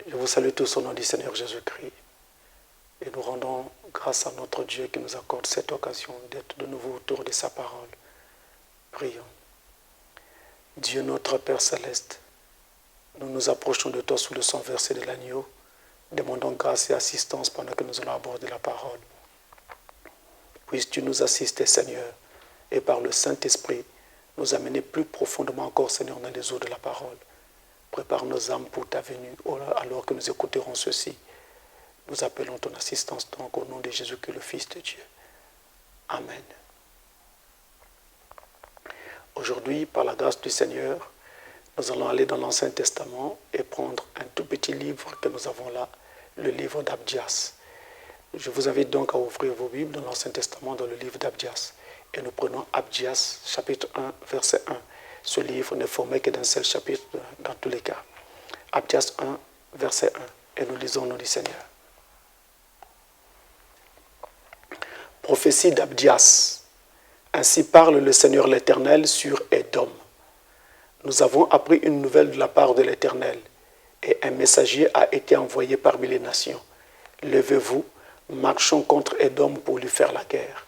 Je vous salue tous au nom du Seigneur Jésus-Christ. Et nous rendons grâce à notre Dieu qui nous accorde cette occasion d'être de nouveau autour de sa parole. Prions. Dieu notre Père Céleste, nous nous approchons de toi sous le sang versé de l'agneau. Demandons grâce et assistance pendant que nous allons aborder la parole. Puisses-tu nous assister, Seigneur, et par le Saint-Esprit, nous amener plus profondément encore, Seigneur, dans les eaux de la parole. Prépare nos âmes pour ta venue, alors que nous écouterons ceci. Nous appelons ton assistance donc au nom de Jésus-Christ, le Fils de Dieu. Amen. Aujourd'hui, par la grâce du Seigneur, nous allons aller dans l'Ancien Testament et prendre un tout petit livre que nous avons là, le livre d'Abdias. Je vous invite donc à ouvrir vos Bibles dans l'Ancien Testament, dans le livre d'Abdias. Et nous prenons Abdias, chapitre 1, verset 1. Ce livre ne formait que d'un seul chapitre dans tous les cas. Abdias 1, verset 1. Et nous lisons au nom du Seigneur. Prophétie d'Abdias. Ainsi parle le Seigneur l'Éternel sur Édom. Nous avons appris une nouvelle de la part de l'Éternel, et un messager a été envoyé parmi les nations. Levez-vous, marchons contre Édom pour lui faire la guerre.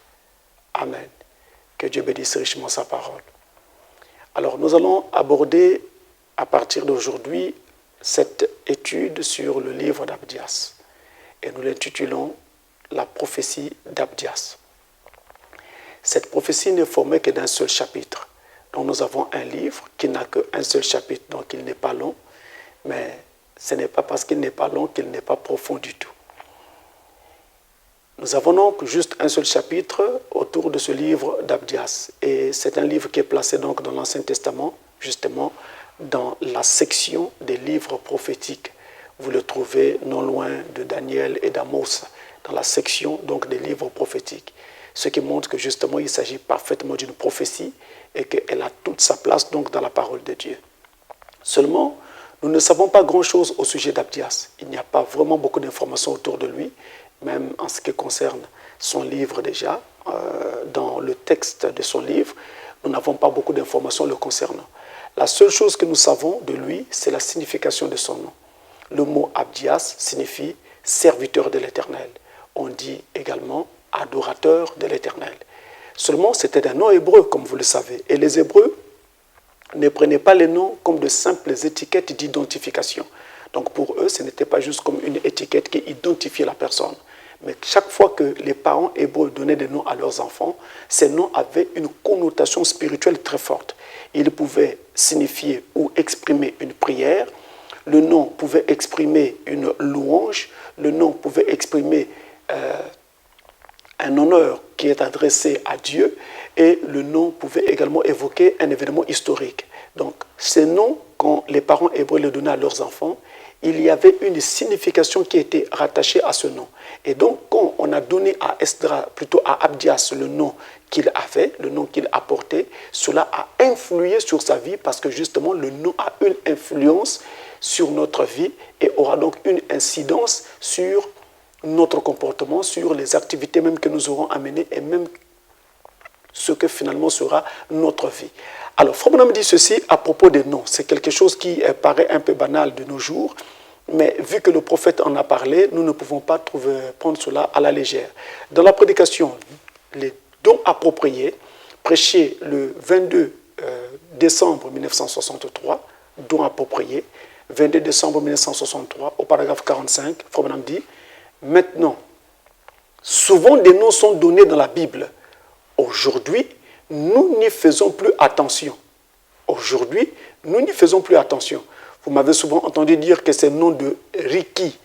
Amen. Que Dieu bénisse richement sa parole. Alors nous allons aborder à partir d'aujourd'hui cette étude sur le livre d'Abdias. Et nous l'intitulons la prophétie d'Abdias. Cette prophétie ne formait que d'un seul chapitre. Donc nous avons un livre qui n'a qu'un seul chapitre, donc il n'est pas long, mais ce n'est pas parce qu'il n'est pas long qu'il n'est pas profond du tout. Nous avons donc juste un seul chapitre autour de ce livre d'Abdias. Et c'est un livre qui est placé donc dans l'Ancien Testament, justement dans la section des livres prophétiques. Vous le trouvez non loin de Daniel et d'Amos, dans la section donc des livres prophétiques. Ce qui montre que justement il s'agit parfaitement d'une prophétie et qu'elle a toute sa place donc dans la parole de Dieu. Seulement, nous ne savons pas grand-chose au sujet d'Abdias. Il n'y a pas vraiment beaucoup d'informations autour de lui, même en ce qui concerne son livre déjà. Dans le texte de son livre, nous n'avons pas beaucoup d'informations le concernant. La seule chose que nous savons de lui, c'est la signification de son nom. Le mot Abdias signifie serviteur de l'Éternel. On dit également adorateur de l'Éternel. Seulement, c'était un nom hébreu, comme vous le savez. Et les Hébreux ne prenaient pas les noms comme de simples étiquettes d'identification. Donc pour eux, ce n'était pas juste comme une étiquette qui identifiait la personne. Mais chaque fois que les parents hébreux donnaient des noms à leurs enfants, ces noms avaient une connotation spirituelle très forte. Ils pouvaient signifier ou exprimer une prière, le nom pouvait exprimer une louange, le nom pouvait exprimer un honneur qui est adressé à Dieu, et le nom pouvait également évoquer un événement historique. Donc, ces noms, quand les parents hébreux les donnaient à leurs enfants, il y avait une signification qui était rattachée à ce nom. Et donc, quand on a donné à Esdras, plutôt à Abdias, le nom qu'il avait, le nom qu'il apportait, cela a influé sur sa vie parce que justement, le nom a une influence sur notre vie et aura donc une incidence sur notre comportement, sur les activités même que nous aurons à mener et même ce que finalement sera notre vie. Alors, Frère Branham dit ceci à propos des noms. C'est quelque chose qui paraît un peu banal de nos jours, mais vu que le prophète en a parlé, nous ne pouvons pas prendre cela à la légère. Dans la prédication, les dons appropriés, prêchés le 22 décembre 1963, dons appropriés, 22 décembre 1963, au paragraphe 45, Frère Branham dit: maintenant, souvent des noms sont donnés dans la Bible. Aujourd'hui, nous n'y faisons plus attention. Aujourd'hui, nous n'y faisons plus attention. Vous m'avez souvent entendu dire que ces noms de Riki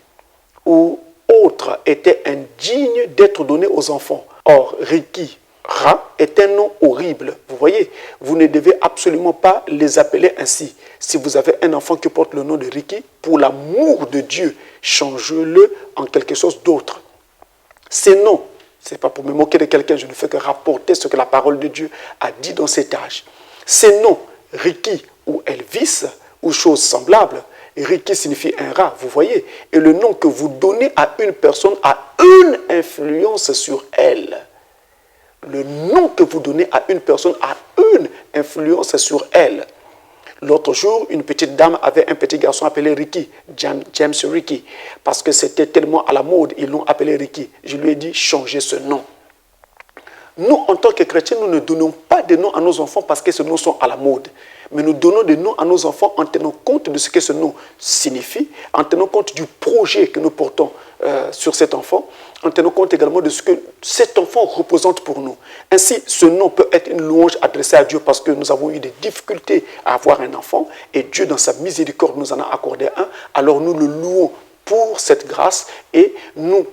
ou autres étaient indignes d'être donnés aux enfants. Or, Riki, Ra, est un nom horrible. Vous voyez, vous ne devez absolument pas les appeler ainsi. Si vous avez un enfant qui porte le nom de Riki, pour l'amour de Dieu, changez-le en quelque chose d'autre. Ces noms, ce n'est pas pour me moquer de quelqu'un, je ne fais que rapporter ce que la parole de Dieu a dit dans cet âge. Ces noms, Riki ou Elvis, ou choses semblables, Riki signifie un rat, vous voyez, et le nom que vous donnez à une personne a une influence sur elle. Le nom que vous donnez à une personne a une influence sur elle. L'autre jour, une petite dame avait un petit garçon appelé Ricky, James Ricky, parce que c'était tellement à la mode, ils l'ont appelé Ricky. Je lui ai dit, changez ce nom. Nous, en tant que chrétiens, nous ne donnons pas de noms à nos enfants parce que ces noms sont à la mode. Mais nous donnons des noms à nos enfants en tenant compte de ce que ce nom signifie, en tenant compte du projet que nous portons sur cet enfant, en tenant compte également de ce que cet enfant représente pour nous. Ainsi, ce nom peut être une louange adressée à Dieu parce que nous avons eu des difficultés à avoir un enfant et Dieu, dans sa miséricorde, nous en a accordé un. Alors nous le louons pour cette grâce et nous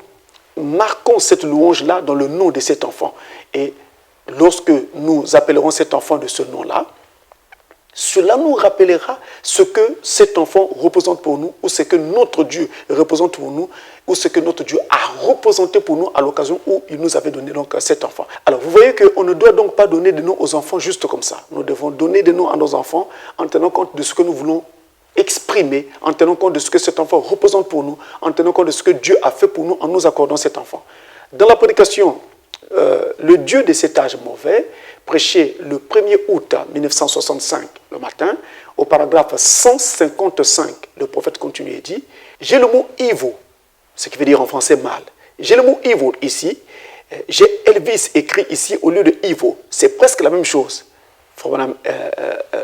marquons cette louange-là dans le nom de cet enfant. Et lorsque nous appellerons cet enfant de ce nom-là, cela nous rappellera ce que cet enfant représente pour nous, ou ce que notre Dieu représente pour nous, ou ce que notre Dieu a représenté pour nous à l'occasion où il nous avait donné donc cet enfant. Alors vous voyez qu'on ne doit donc pas donner des noms aux enfants juste comme ça. Nous devons donner des noms à nos enfants en tenant compte de ce que nous voulons exprimer, en tenant compte de ce que cet enfant représente pour nous, en tenant compte de ce que Dieu a fait pour nous en nous accordant cet enfant. Dans la prédication, le Dieu de cet âge mauvais, prêché le 1er août 1965 le matin, au paragraphe 155, le prophète continue et dit, j'ai le mot evil, ce qui veut dire en français mal. J'ai le mot evil ici, j'ai Elvis écrit ici au lieu de evil, c'est presque la même chose. Frère Branham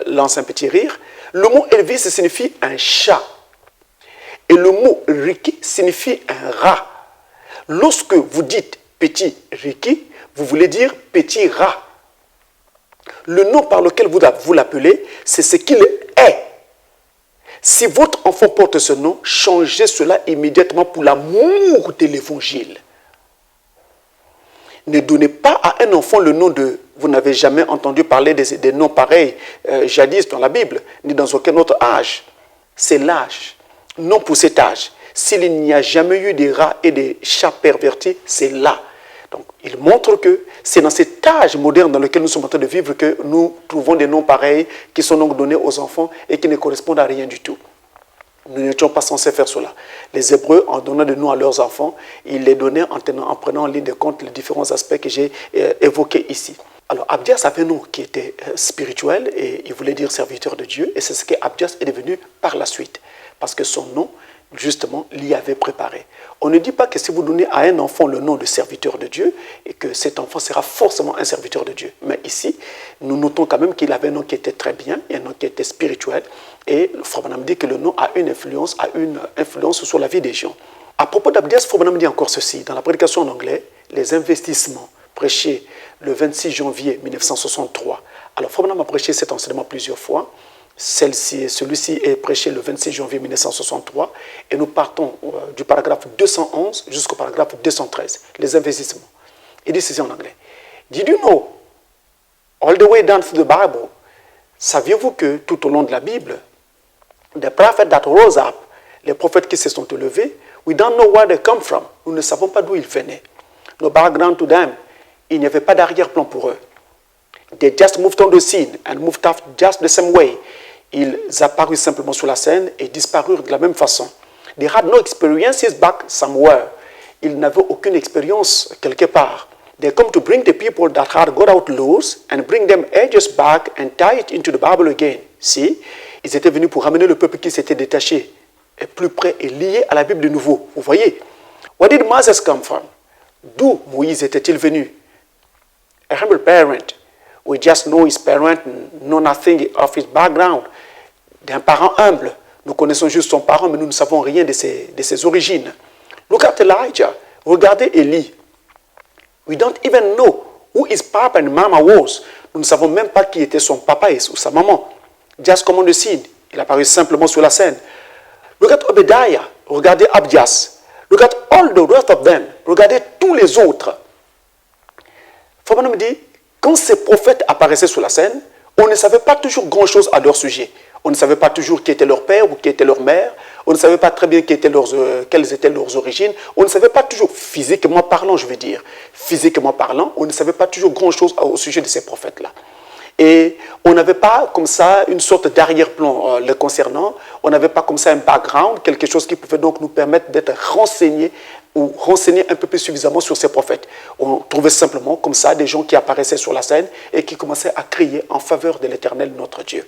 lance un petit rire. Le mot Elvis signifie un chat et le mot Ricky signifie un rat. Lorsque vous dites petit Ricky, vous voulez dire petit rat. Le nom par lequel vous l'appelez, c'est ce qu'il est. Si votre enfant porte ce nom, changez cela immédiatement pour l'amour de l'évangile. Ne donnez pas à un enfant le nom de... Vous n'avez jamais entendu parler des noms pareils jadis dans la Bible, ni dans aucun autre âge. C'est l'âge. Non pour cet âge. S'il n'y a jamais eu des rats et des chats pervertis, c'est là. Donc, il montre que c'est dans cet âge moderne dans lequel nous sommes en train de vivre que nous trouvons des noms pareils qui sont donc donnés aux enfants et qui ne correspondent à rien du tout. Nous n'étions pas censés faire cela. Les Hébreux, en donnant des noms à leurs enfants, ils les donnaient en prenant en ligne de compte les différents aspects que j'ai évoqués ici. Alors, Abdias avait un nom qui était spirituel et il voulait dire serviteur de Dieu. Et c'est ce qu'Abdias est devenu par la suite. Parce que son nom, justement, l'y avait préparé. On ne dit pas que si vous donnez à un enfant le nom de serviteur de Dieu et que cet enfant sera forcément un serviteur de Dieu. Mais ici, nous notons quand même qu'il avait un nom qui était très bien, un nom qui était spirituel. Et Frère Branham dit que le nom a une influence sur la vie des gens. À propos d'Abdias, Frère Branham dit encore ceci. Dans la prédication en anglais, les investissements prêchés le 26 janvier 1963. Alors, Frère Branham a prêché cet enseignement plusieurs fois. Celui-ci est prêché le 26 janvier 1963 et nous partons du paragraphe 211 jusqu'au paragraphe 213, les investissements. Il dit ceci en anglais. Did you know, all the way down through the Bible, saviez-vous que tout au long de la Bible, the prophets that rose up, les prophètes qui se sont élevés, we don't know where they come from. Nous ne savons pas d'où ils venaient. No background to them. Il n'y avait pas d'arrière-plan pour eux. They just moved on the scene and moved off just the same way. Ils apparurent simplement sur la scène et disparurent de la même façon. They had no experiences back somewhere. Ils n'avaient aucune expérience quelque part. They come to bring the people that had got out loose and bring them edges back and tie it into the Bible again. Si, ils étaient venus pour ramener le peuple qui s'était détaché et plus près et lié à la Bible de nouveau. Vous voyez? Where did Moses come from? D'où Moïse était-il venu? A humble parent. We just know his parent, know nothing of his background. D'un parent humble. Nous connaissons juste son parent, mais nous ne savons rien de ses origines. Look at Elijah. Regardez Élie. We don't even know who his papa and mama was. Nous ne savons même pas qui était son papa ou sa maman. Just come on the scene. Il apparut simplement sur la scène. Look at Obadiah. Regardez Abdias. Look at all the rest of them. Regardez tous les autres. Frère Branham dit, quand ces prophètes apparaissaient sur la scène, on ne savait pas toujours grand-chose à leur sujet. On ne savait pas toujours qui était leur père ou qui était leur mère. On ne savait pas très bien quelles étaient leurs origines. On ne savait pas toujours, physiquement parlant, je veux dire. Physiquement parlant, on ne savait pas toujours grand-chose au sujet de ces prophètes-là. Et on n'avait pas comme ça une sorte d'arrière-plan les concernant. On n'avait pas comme ça un background, quelque chose qui pouvait donc nous permettre d'être renseignés ou renseigner un peu plus suffisamment sur ces prophètes. On trouvait simplement comme ça des gens qui apparaissaient sur la scène et qui commençaient à crier en faveur de l'Éternel, notre Dieu.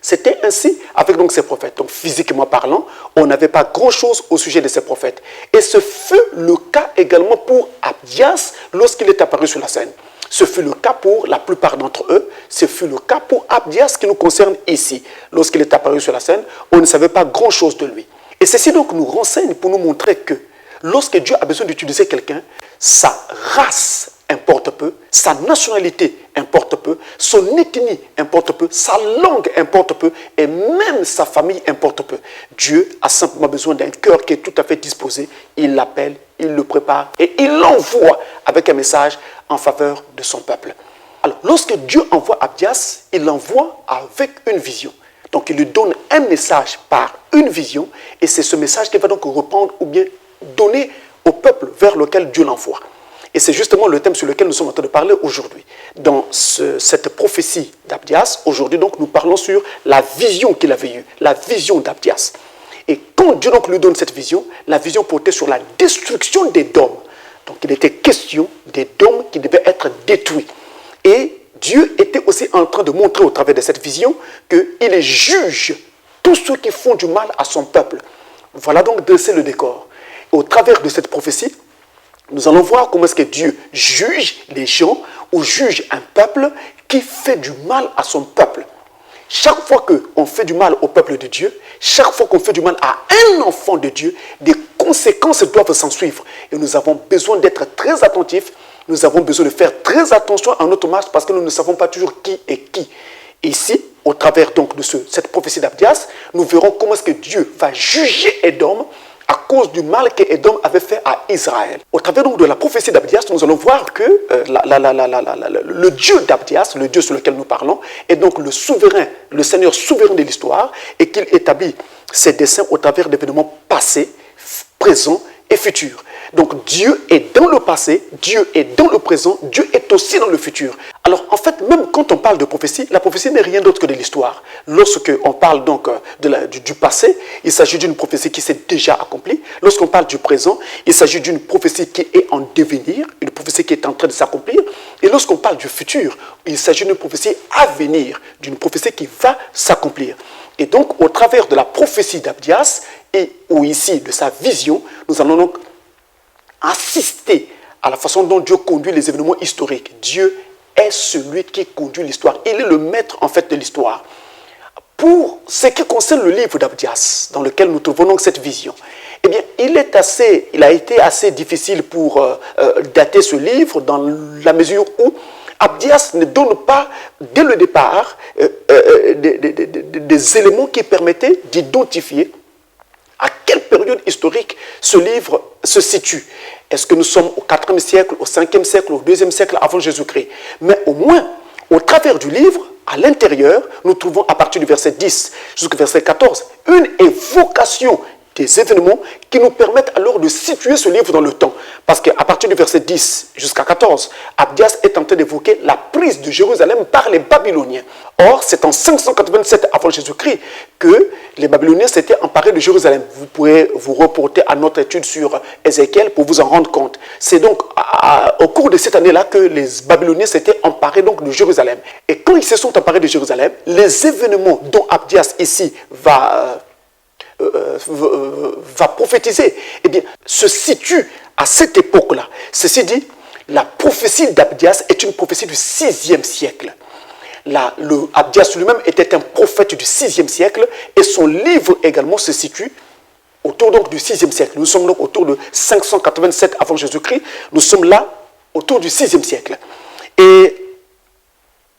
C'était ainsi avec donc ces prophètes. Donc physiquement parlant, on n'avait pas grand-chose au sujet de ces prophètes. Et ce fut le cas également pour Abdias lorsqu'il est apparu sur la scène. Ce fut le cas pour la plupart d'entre eux. Ce fut le cas pour Abdias qui nous concerne ici. Lorsqu'il est apparu sur la scène, on ne savait pas grand-chose de lui. Et ceci donc nous renseigne pour nous montrer que lorsque Dieu a besoin d'utiliser quelqu'un, sa race importe peu, sa nationalité importe peu, son ethnie importe peu, sa langue importe peu et même sa famille importe peu. Dieu a simplement besoin d'un cœur qui est tout à fait disposé. Il l'appelle, il le prépare et il l'envoie avec un message en faveur de son peuple. Alors, lorsque Dieu envoie Abdias, il l'envoie avec une vision. Donc, il lui donne un message par une vision et c'est ce message qu'il va donc reprendre ou bien donner au peuple vers lequel Dieu l'envoie. Et c'est justement le thème sur lequel nous sommes en train de parler aujourd'hui. Dans cette prophétie d'Abdias, aujourd'hui donc nous parlons sur la vision qu'il avait eue, la vision d'Abdias. Et quand Dieu donc lui donne cette vision, la vision portait sur la destruction des dômes. Donc il était question des dômes qui devaient être détruits. Et Dieu était aussi en train de montrer au travers de cette vision qu'il juge tous ceux qui font du mal à son peuple. Voilà donc dresser le décor. Au travers de cette prophétie, nous allons voir comment est-ce que Dieu juge les gens ou juge un peuple qui fait du mal à son peuple. Chaque fois qu'on fait du mal au peuple de Dieu, chaque fois qu'on fait du mal à un enfant de Dieu, des conséquences doivent s'en suivre. Et nous avons besoin d'être très attentifs, nous avons besoin de faire très attention à notre marche parce que nous ne savons pas toujours qui est qui. Ici, au travers donc de cette prophétie d'Abdias, nous verrons comment est-ce que Dieu va juger Édom à cause du mal qu'Édom avait fait à Israël. Au travers donc de la prophétie d'Abdias, nous allons voir que le Dieu d'Abdias, le Dieu sur lequel nous parlons, est donc le souverain, le Seigneur souverain de l'histoire et qu'il établit ses desseins au travers d'événements passés, présents et futurs. Donc Dieu est dans le passé, Dieu est dans le présent, Dieu est aussi dans le futur. Alors en fait, même quand on parle de prophétie, la prophétie n'est rien d'autre que de l'histoire. Lorsqu'on parle donc du passé, il s'agit d'une prophétie qui s'est déjà accomplie. Lorsqu'on parle du présent, il s'agit d'une prophétie qui est en devenir, une prophétie qui est en train de s'accomplir. Et lorsqu'on parle du futur, il s'agit d'une prophétie à venir, d'une prophétie qui va s'accomplir. Et donc, au travers de la prophétie d'Abdias, ou ici de sa vision, nous allons donc assister à la façon dont Dieu conduit les événements historiques. Dieu est celui qui conduit l'histoire. Il est le maître en fait de l'histoire. Pour ce qui concerne le livre d'Abdias, dans lequel nous trouvons donc cette vision, eh bien, il a été assez difficile pour dater ce livre dans la mesure où Abdias ne donne pas, dès le départ, des éléments qui permettaient d'identifier à quelle période historique ce livre se situe. Est-ce que nous sommes au 4e siècle, au 5e siècle, au 2e siècle avant Jésus-Christ? Mais au moins, au travers du livre, à l'intérieur, nous trouvons à partir du verset 10 jusqu'au verset 14, une évocation des événements qui nous permettent alors de situer ce livre dans le temps. Parce qu'à partir du verset 10 jusqu'à 14, Abdias est en train d'évoquer la prise de Jérusalem par les Babyloniens. Or, c'est en 587 avant Jésus-Christ que les Babyloniens s'étaient emparés de Jérusalem. Vous pouvez vous reporter à notre étude sur Ézéchiel pour vous en rendre compte. C'est donc au cours de cette année-là que les Babyloniens s'étaient emparés donc de Jérusalem. Et quand ils se sont emparés de Jérusalem, les événements dont Abdias ici va prophétiser, eh bien, se situe à cette époque-là. Ceci dit, la prophétie d'Abdias est une prophétie du 6e siècle. Abdias lui-même était un prophète du 6e siècle et son livre également se situe autour donc du 6e siècle. Nous sommes donc autour de 587 avant Jésus-Christ. Nous sommes là autour du 6e siècle. Et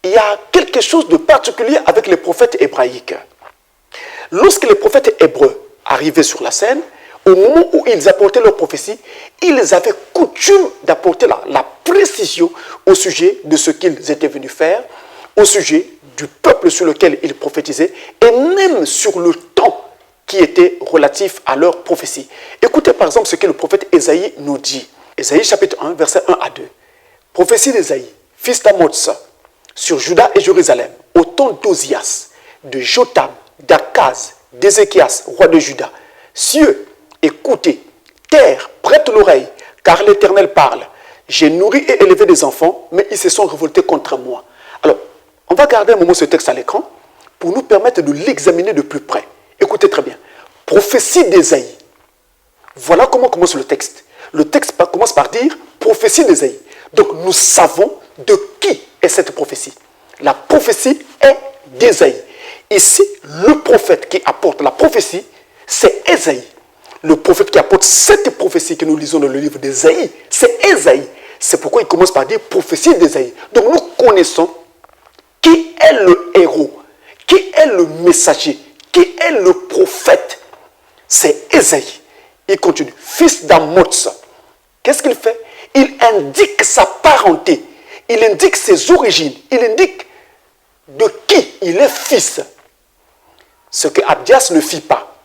il y a quelque chose de particulier avec les prophètes hébraïques. Lorsque les prophètes hébreux arrivaient sur la scène, au moment où ils apportaient leur prophétie, ils avaient coutume d'apporter la précision au sujet de ce qu'ils étaient venus faire, au sujet du peuple sur lequel ils prophétisaient, et même sur le temps qui était relatif à leur prophétie. Écoutez par exemple ce que le prophète Ésaïe nous dit. Ésaïe chapitre 1, versets 1 à 2. Prophétie d'Ésaïe, fils d'Amoz, sur Juda et Jérusalem, au temps d'Ozias, de Jotam, d'Akaz, d'Ézéchias, roi de Juda. Cieux, écoutez, terre, prête l'oreille, car l'Éternel parle. J'ai nourri et élevé des enfants, mais ils se sont révoltés contre moi. Alors, on va garder un moment ce texte à l'écran pour nous permettre de l'examiner de plus près. Écoutez très bien. Prophétie d'Ésaïe. Voilà comment commence le texte. Le texte commence par dire prophétie d'Ésaïe. Donc nous savons de qui est cette prophétie. La prophétie est d'Ésaïe. Ici, le prophète qui apporte la prophétie, c'est Ésaïe. Le prophète qui apporte cette prophétie que nous lisons dans le livre d'Ésaïe, c'est Ésaïe. C'est pourquoi il commence par dire prophétie d'Ésaïe. Donc nous connaissons qui est le héros, qui est le messager, qui est le prophète. C'est Ésaïe. Il continue. Fils d'Amoz. Qu'est-ce qu'il fait? Il indique sa parenté. Il indique ses origines. Il indique de qui il est fils. Ce que Abdias ne fit pas.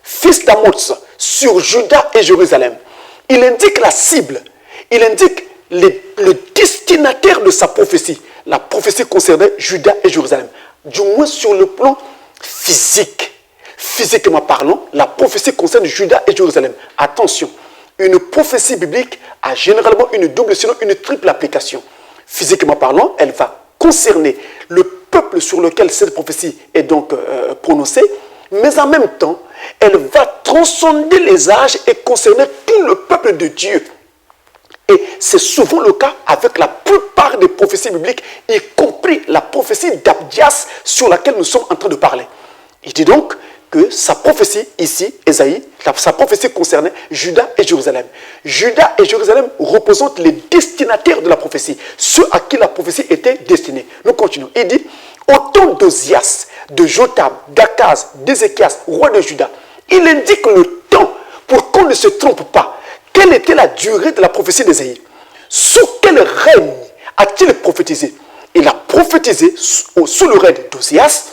Fils d'Amoz sur Juda et Jérusalem. Il indique la cible. Il indique le destinataire de sa prophétie. La prophétie concernait Juda et Jérusalem. Du moins sur le plan physique. Physiquement parlant, la prophétie concerne Juda et Jérusalem. Attention, une prophétie biblique a généralement une double, sinon une triple application. Physiquement parlant, elle va concerner le peuple sur lequel cette prophétie est donc prononcée, mais en même temps, elle va transcender les âges et concerner tout le peuple de Dieu. Et c'est souvent le cas avec la plupart des prophéties bibliques, y compris la prophétie d'Abdias sur laquelle nous sommes en train de parler. Il dit donc que sa prophétie ici, Ésaïe, sa prophétie concernait Juda et Jérusalem. Juda et Jérusalem représentent les destinataires de la prophétie, ceux à qui la prophétie était destinée. Nous continuons. Il dit, au temps d'Ozias, de Jotham, d'Akaz, d'Ézéchias, roi de Juda, il indique le temps pour qu'on ne se trompe pas. Quelle était la durée de la prophétie d'Ésaïe? Sous quel règne a-t-il prophétisé? Il a prophétisé sous le règne d'Ozias,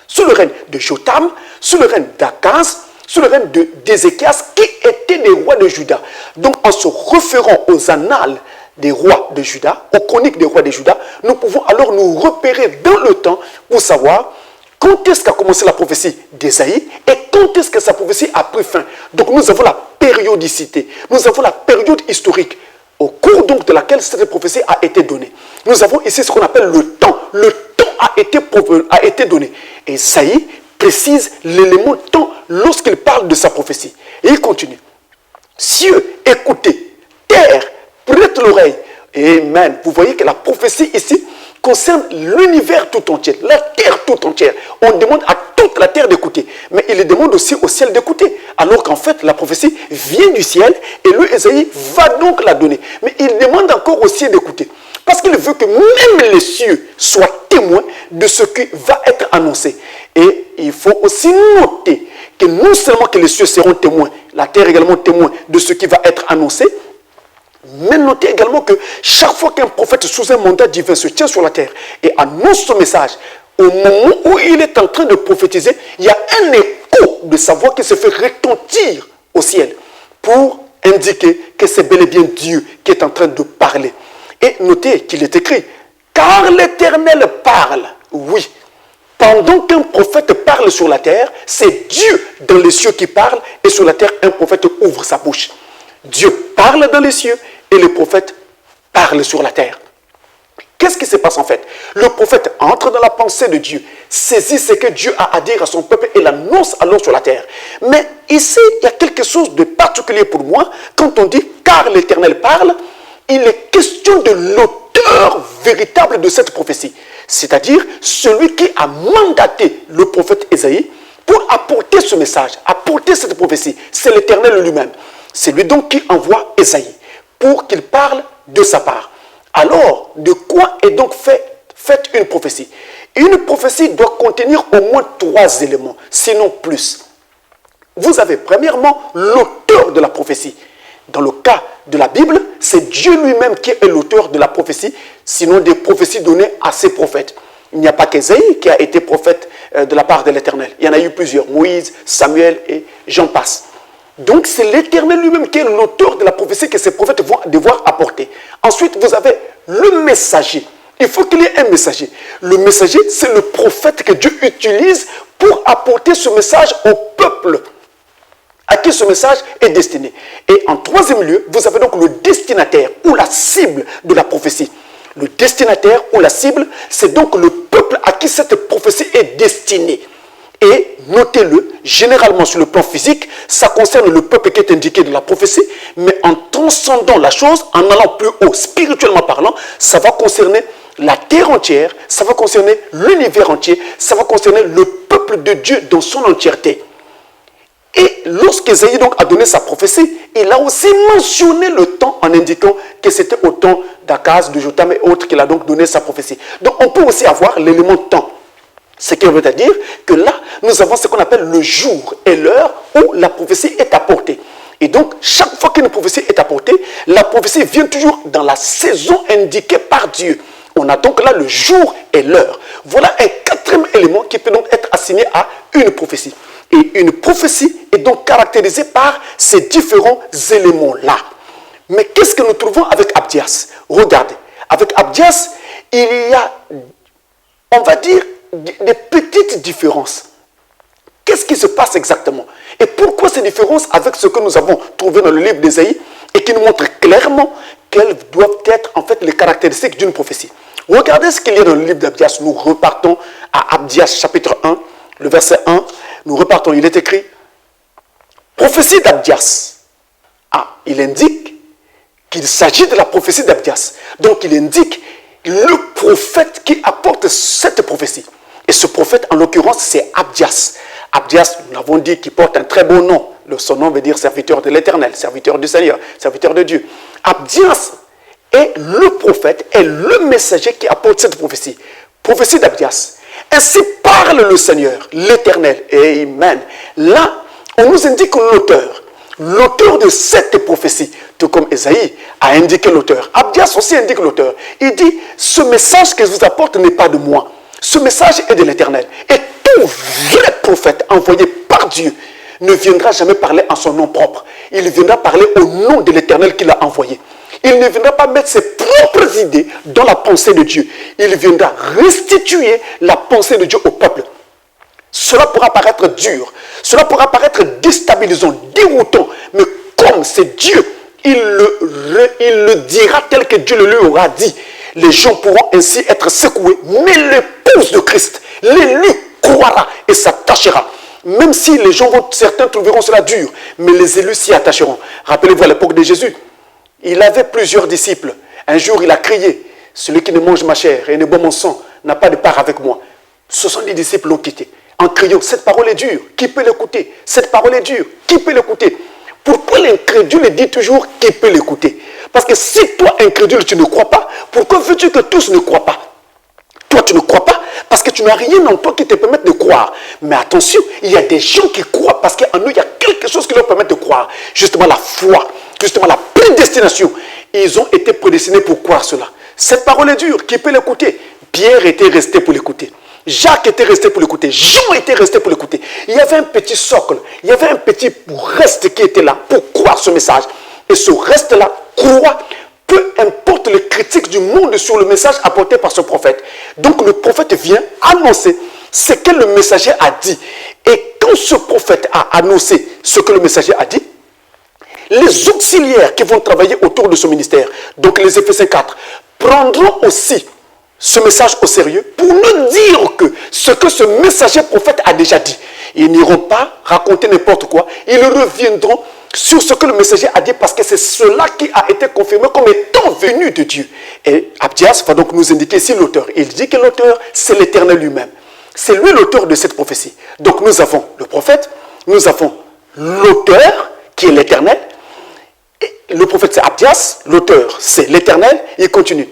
sous le règne de Jotham, sous le règne d'Akaz, sous le règne d'Ézéchias, qui étaient des rois de Juda. Donc, en se référant aux annales des rois de Juda, aux chroniques des rois de Juda, nous pouvons alors nous repérer dans le temps pour savoir quand est-ce qu'a commencé la prophétie d'Ésaïe et quand est-ce que sa prophétie a pris fin. Donc, nous avons la périodicité, nous avons la période historique au cours donc de laquelle cette prophétie a été donnée. Nous avons ici ce qu'on appelle le temps. Le temps a été donné. Et Ésaïe précise l'élément temps lorsqu'il parle de sa prophétie. Et il continue. Cieux, écoutez. Terre, prête l'oreille. Amen. Vous voyez que la prophétie ici concerne l'univers tout entier, la terre tout entière. On demande à toute la terre d'écouter. Mais il demande aussi au ciel d'écouter. Alors qu'en fait, la prophétie vient du ciel et le Ésaïe va donc la donner. Mais il demande encore au ciel d'écouter. Parce qu'il veut que même les cieux soient témoins de ce qui va être annoncé. Et il faut aussi noter que non seulement que les cieux seront témoins, la terre également témoin de ce qui va être annoncé, mais notez également que chaque fois qu'un prophète sous un mandat divin se tient sur la terre et annonce son message, au moment où il est en train de prophétiser, il y a un écho de sa voix qui se fait retentir au ciel pour indiquer que c'est bel et bien Dieu qui est en train de parler. Et notez qu'il est écrit, car l'Éternel parle, oui. Pendant qu'un prophète parle sur la terre, c'est Dieu dans les cieux qui parle et sur la terre, un prophète ouvre sa bouche. Dieu parle dans les cieux et le prophète parle sur la terre. Qu'est-ce qui se passe en fait? Le prophète entre dans la pensée de Dieu, saisit ce que Dieu a à dire à son peuple et l'annonce alors sur la terre. Mais ici, il y a quelque chose de particulier pour moi. Quand on dit « car l'Éternel parle », il est question de l'auteur véritable de cette prophétie. C'est-à-dire celui qui a mandaté le prophète Ésaïe pour apporter ce message, apporter cette prophétie. C'est l'Éternel lui-même. C'est lui donc qui envoie Ésaïe pour qu'il parle de sa part. Alors, de quoi est donc faite une prophétie? Une prophétie doit contenir au moins 3 éléments, sinon plus. Vous avez premièrement l'auteur de la prophétie. Dans le cas de la Bible, c'est Dieu lui-même qui est l'auteur de la prophétie, sinon des prophéties données à ses prophètes. Il n'y a pas qu'Ésaïe qui a été prophète de la part de l'Éternel. Il y en a eu plusieurs, Moïse, Samuel et j'en passe. Donc c'est l'Éternel lui-même qui est l'auteur de la prophétie que ces prophètes vont devoir apporter. Ensuite, vous avez le messager. Il faut qu'il y ait un messager. Le messager, c'est le prophète que Dieu utilise pour apporter ce message au peuple à qui ce message est destiné. Et en troisième lieu, vous avez donc le destinataire ou la cible de la prophétie. Le destinataire ou la cible, c'est donc le peuple à qui cette prophétie est destinée. Et notez-le, généralement sur le plan physique, ça concerne le peuple qui est indiqué dans la prophétie, mais en transcendant la chose, en allant plus haut, spirituellement parlant, ça va concerner la terre entière, ça va concerner l'univers entier, ça va concerner le peuple de Dieu dans son entièreté. Et lorsqu'Ésaïe donc a donné sa prophétie, il a aussi mentionné le temps en indiquant que c'était au temps d'Akaz, de Jotam et autres qu'il a donc donné sa prophétie. Donc on peut aussi avoir l'élément temps. Ce qui veut dire que là, nous avons ce qu'on appelle le jour et l'heure où la prophétie est apportée. Et donc, chaque fois qu'une prophétie est apportée, la prophétie vient toujours dans la saison indiquée par Dieu. On a donc là le jour et l'heure. Voilà un quatrième élément qui peut donc être assigné à une prophétie. Et une prophétie est donc caractérisée par ces différents éléments-là. Mais qu'est-ce que nous trouvons avec Abdias? Regardez, avec Abdias, il y a, on va dire, des petites différences. Qu'est-ce qui se passe exactement? Et pourquoi ces différences avec ce que nous avons trouvé dans le livre d'Ésaïe et qui nous montre clairement quelles doivent être en fait les caractéristiques d'une prophétie? Regardez ce qu'il y a dans le livre d'Abdias. Nous repartons à Abdias chapitre 1, le verset 1. Nous repartons, il est écrit prophétie d'Abdias. Ah, il indique qu'il s'agit de la prophétie d'Abdias. Donc il indique le prophète qui apporte cette prophétie. Et ce prophète, en l'occurrence, c'est Abdias. Abdias, nous l'avons dit, qui porte un très beau nom. Son nom veut dire serviteur de l'Éternel, serviteur du Seigneur, serviteur de Dieu. Abdias est le prophète, est le messager qui apporte cette prophétie. Prophétie d'Abdias. Ainsi parle le Seigneur, l'Éternel. Amen. Là, on nous indique l'auteur de cette prophétie, tout comme Ésaïe a indiqué l'auteur. Abdias aussi indique l'auteur. Il dit, ce message que je vous apporte n'est pas de moi. Ce message est de l'Éternel. Et tout vrai prophète envoyé par Dieu ne viendra jamais parler en son nom propre. Il viendra parler au nom de l'Éternel qu'il a envoyé. Il ne viendra pas mettre ses propres idées dans la pensée de Dieu. Il viendra restituer la pensée de Dieu au peuple. Cela pourra paraître dur, cela pourra paraître déstabilisant, déroutant, mais comme c'est Dieu, il le dira tel que Dieu le lui aura dit. Les gens pourront ainsi être secoués, mais l'épouse de Christ, l'élu, croira et s'attachera. Même si les gens certains trouveront cela dur, mais les élus s'y attacheront. Rappelez-vous à l'époque de Jésus, il avait plusieurs disciples. Un jour, il a crié, celui qui ne mange ma chair et ne boit mon sang n'a pas de part avec moi. 70 disciples l'ont quitté en criant, cette parole est dure, qui peut l'écouter? Cette parole est dure, qui peut l'écouter? Pourquoi l'incrédule dit toujours qui peut l'écouter? Parce que si toi, incrédule, tu ne crois pas, pourquoi veux-tu que tous ne croient pas? Toi, tu ne crois pas parce que tu n'as rien en toi qui te permette de croire. Mais attention, il y a des gens qui croient parce qu'en eux, il y a quelque chose qui leur permet de croire. Justement la foi, justement la prédestination. Ils ont été prédestinés pour croire cela. Cette parole est dure, qui peut l'écouter? Pierre était resté pour l'écouter. Jacques était resté pour l'écouter. Jean était resté pour l'écouter. Il y avait un petit socle, il y avait un petit reste qui était là pour croire ce message. Et ce reste-là croit, peu importe les critiques du monde sur le message apporté par ce prophète. Donc le prophète vient annoncer ce que le messager a dit. Et quand ce prophète a annoncé ce que le messager a dit, les auxiliaires qui vont travailler autour de ce ministère, donc les Éphésiens 4, prendront aussi ce message au sérieux pour nous dire que ce que ce messager prophète a déjà dit. Ils n'iront pas raconter n'importe quoi, ils reviendront sur ce que le messager a dit parce que c'est cela qui a été confirmé comme étant venu de Dieu. Et Abdias va donc nous indiquer ici l'auteur. Il dit que l'auteur, c'est l'Éternel lui-même. C'est lui l'auteur de cette prophétie. Donc nous avons le prophète, nous avons l'auteur qui est l'Éternel. Le prophète c'est Abdias, l'auteur c'est l'Éternel. Il continue.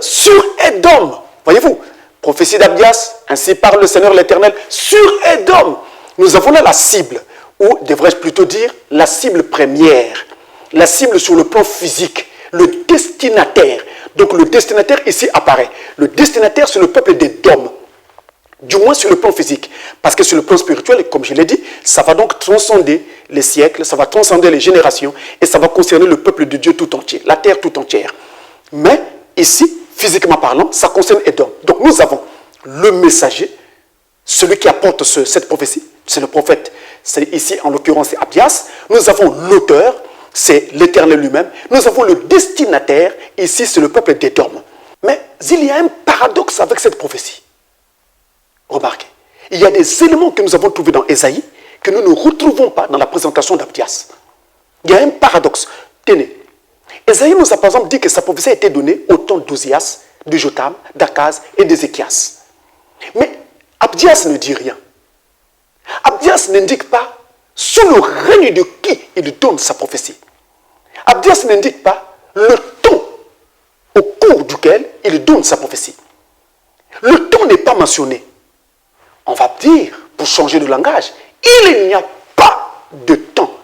Sur Édom, voyez-vous, prophétie d'Abdias, ainsi parle le Seigneur l'Éternel, sur Édom, nous avons là la cible, ou devrais-je plutôt dire la cible première, la cible sur le plan physique, le destinataire. Donc le destinataire ici apparaît. Le destinataire c'est le peuple d'Édom, du moins sur le plan physique, parce que sur le plan spirituel, comme je l'ai dit, ça va donc transcender les siècles, ça va transcender les générations, et ça va concerner le peuple de Dieu tout entier, la terre tout entière. Mais ici, physiquement parlant, ça concerne Édom. Donc nous avons le messager, celui qui apporte cette prophétie, c'est le prophète. C'est ici, en l'occurrence, c'est Abdias. Nous avons l'auteur, c'est l'Éternel lui-même. Nous avons le destinataire, ici c'est le peuple d'Édom. Mais il y a un paradoxe avec cette prophétie. Remarquez, il y a des éléments que nous avons trouvés dans Ésaïe que nous ne retrouvons pas dans la présentation d'Abdias. Il y a un paradoxe. Tenez, Ésaïe nous a par exemple dit que sa prophétie a été donnée au temps d'Ozias, de Jotham, d'Akaz et d'Ézéchias. Mais Abdias ne dit rien. Abdias n'indique pas sous le règne de qui il donne sa prophétie. Abdias n'indique pas le temps au cours duquel il donne sa prophétie. Le temps n'est pas mentionné. On va dire, pour changer de langage, il n'y a pas de temps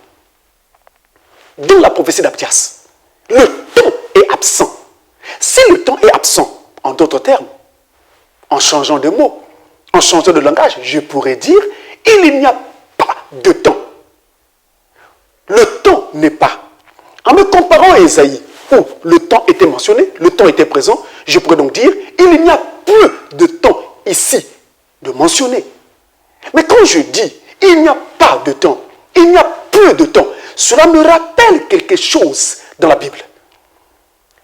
dans la prophétie d'Abdias. Le temps est absent. Si le temps est absent, en d'autres termes, en changeant de mots, en changeant de langage, je pourrais dire, il n'y a pas de temps. Le temps n'est pas. En me comparant à Ésaïe, où le temps était mentionné, le temps était présent, je pourrais donc dire, il n'y a plus de temps ici de mentionner. Mais quand je dis, il n'y a pas de temps, il n'y a plus de temps, cela me rappelle quelque chose dans la Bible.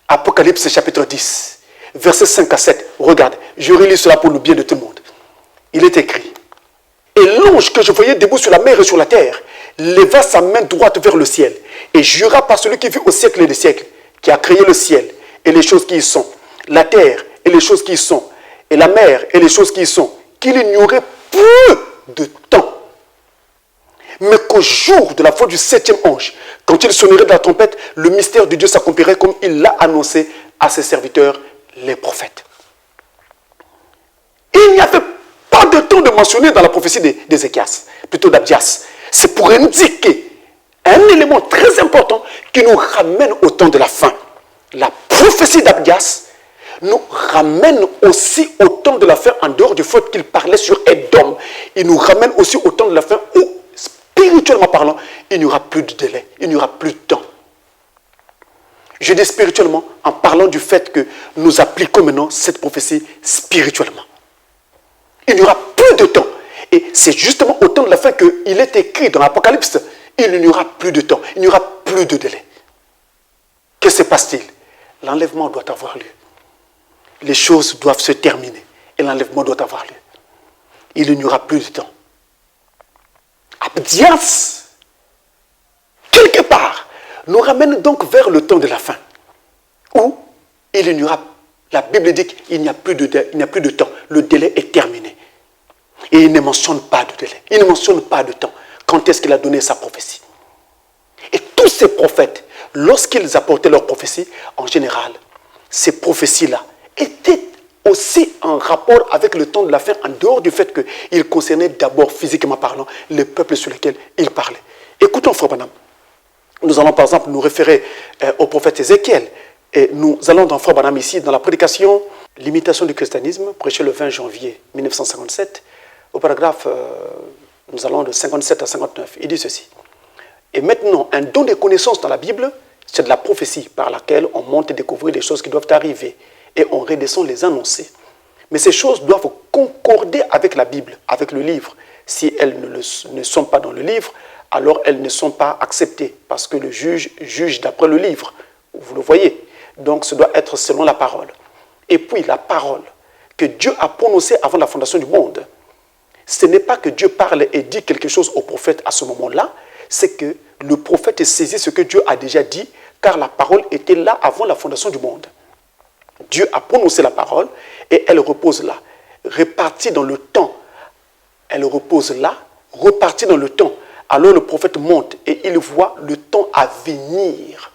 Apocalypse chapitre 10, versets 5 à 7. Regarde, je relis cela pour le bien de tout le monde. Il est écrit, et l'ange que je voyais debout sur la mer et sur la terre leva sa main droite vers le ciel et jura par celui qui vit au siècle des siècles, qui a créé le ciel et les choses qui y sont, la terre et les choses qui y sont, et la mer et les choses qui y sont, qu'il n'y aurait plus de temps. Mais qu'au jour de la voix du 7e ange, quand il sonnerait de la trompette, le mystère de Dieu s'accomplirait comme il l'a annoncé à ses serviteurs, les prophètes. Il n'y avait pas de temps de mentionner dans la prophétie d'Ézéchias, plutôt d'Abdias. C'est pour indiquer un élément très important qui nous ramène au temps de la fin. La prophétie d'Abdias nous ramène aussi au temps de la fin, en dehors du fait qu'il parlait sur Édom. Il nous ramène aussi au temps de la fin où, spirituellement parlant, il n'y aura plus de délai, il n'y aura plus de temps. Je dis spirituellement en parlant du fait que nous appliquons maintenant cette prophétie spirituellement. Il n'y aura plus de temps. Et c'est justement au temps de la fin qu'il est écrit dans l'Apocalypse, il n'y aura plus de temps, il n'y aura plus de délai. Que se passe-t-il? L'enlèvement doit avoir lieu. Les choses doivent se terminer et l'enlèvement doit avoir lieu. Il n'y aura plus de temps. Abdias, quelque part, nous ramène donc vers le temps de la fin, où il n'y aura, la Bible dit qu'il n'y a plus de temps, le délai est terminé. Et il ne mentionne pas de délai, il ne mentionne pas de temps. Quand est-ce qu'il a donné sa prophétie? Et tous ces prophètes, lorsqu'ils apportaient leur prophétie, en général, ces prophéties-là étaient aussi en rapport avec le temps de la fin, en dehors du fait qu'ils concernaient d'abord, physiquement parlant, le peuple sur lequel ils parlaient. Écoutons, Frère Branham. Nous allons par exemple nous référer au prophète Ézéchiel. Et nous allons dans Frère Branham ici, dans la prédication « L'imitation du christianisme », prêchée le 20 janvier 1957, au paragraphe, nous allons de 57 à 59. Il dit ceci. « Et maintenant, un don de connaissances dans la Bible, c'est de la prophétie par laquelle on monte et découvrir les choses qui doivent arriver et on redescend les annoncer. Mais ces choses doivent concorder avec la Bible, avec le livre. Si elles ne sont pas dans le livre, alors elles ne sont pas acceptées parce que le juge juge d'après le livre. Vous le voyez. Donc, ce doit être selon la parole. Et puis, la parole que Dieu a prononcée avant la fondation du monde, ce n'est pas que Dieu parle et dit quelque chose au prophète à ce moment-là, c'est que le prophète saisit ce que Dieu a déjà dit, car la parole était là avant la fondation du monde. Dieu a prononcé la parole et elle repose là, répartie dans le temps. Elle repose là, repartie dans le temps. Alors le prophète monte et il voit le temps à venir.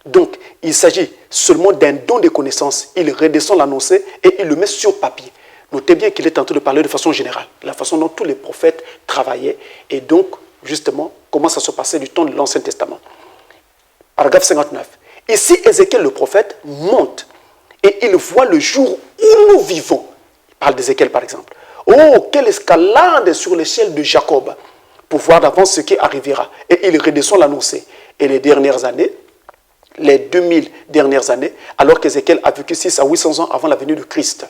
Donc, il s'agit seulement d'un don de connaissances. Il redescend l'annoncer et il le met sur papier. Notez bien qu'il est en train de parler de façon générale, la façon dont tous les prophètes travaillaient et donc, justement, comment ça se passait du temps de l'Ancien Testament. Paragraphe 59. Ici, Ézéchiel le prophète monte et il voit le jour où nous vivons. Il parle d'Ézéchiel par exemple. Oh, quelle escalade sur l'échelle de Jacob pour voir d'avance ce qui arrivera. Et il redescend l'annoncer. Et les dernières années, les 2000 dernières années, alors qu'Ézéchiel a vécu 600 à 800 ans avant la venue de Christ.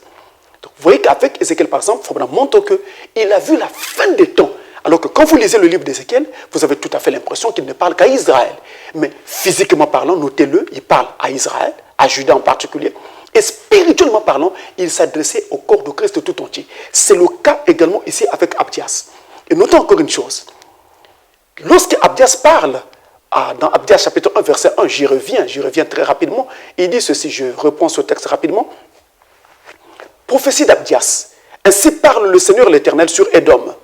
Donc, vous voyez qu'avec Ézéchiel, par exemple, il montre qu'il a vu la fin des temps Alors que quand vous lisez le livre d'Ézéchiel, vous avez tout à fait l'impression qu'il ne parle qu'à Israël. Mais physiquement parlant, notez-le, il parle à Israël, à Juda en particulier. Et spirituellement parlant, il s'adressait au corps de Christ tout entier. C'est le cas également ici avec Abdias. Et notons encore une chose. Lorsque Abdias parle, dans Abdias chapitre 1, verset 1, j'y reviens très rapidement, il dit ceci, je reprends ce texte rapidement. Prophétie d'Abdias. Ainsi parle le Seigneur l'Éternel sur Édom.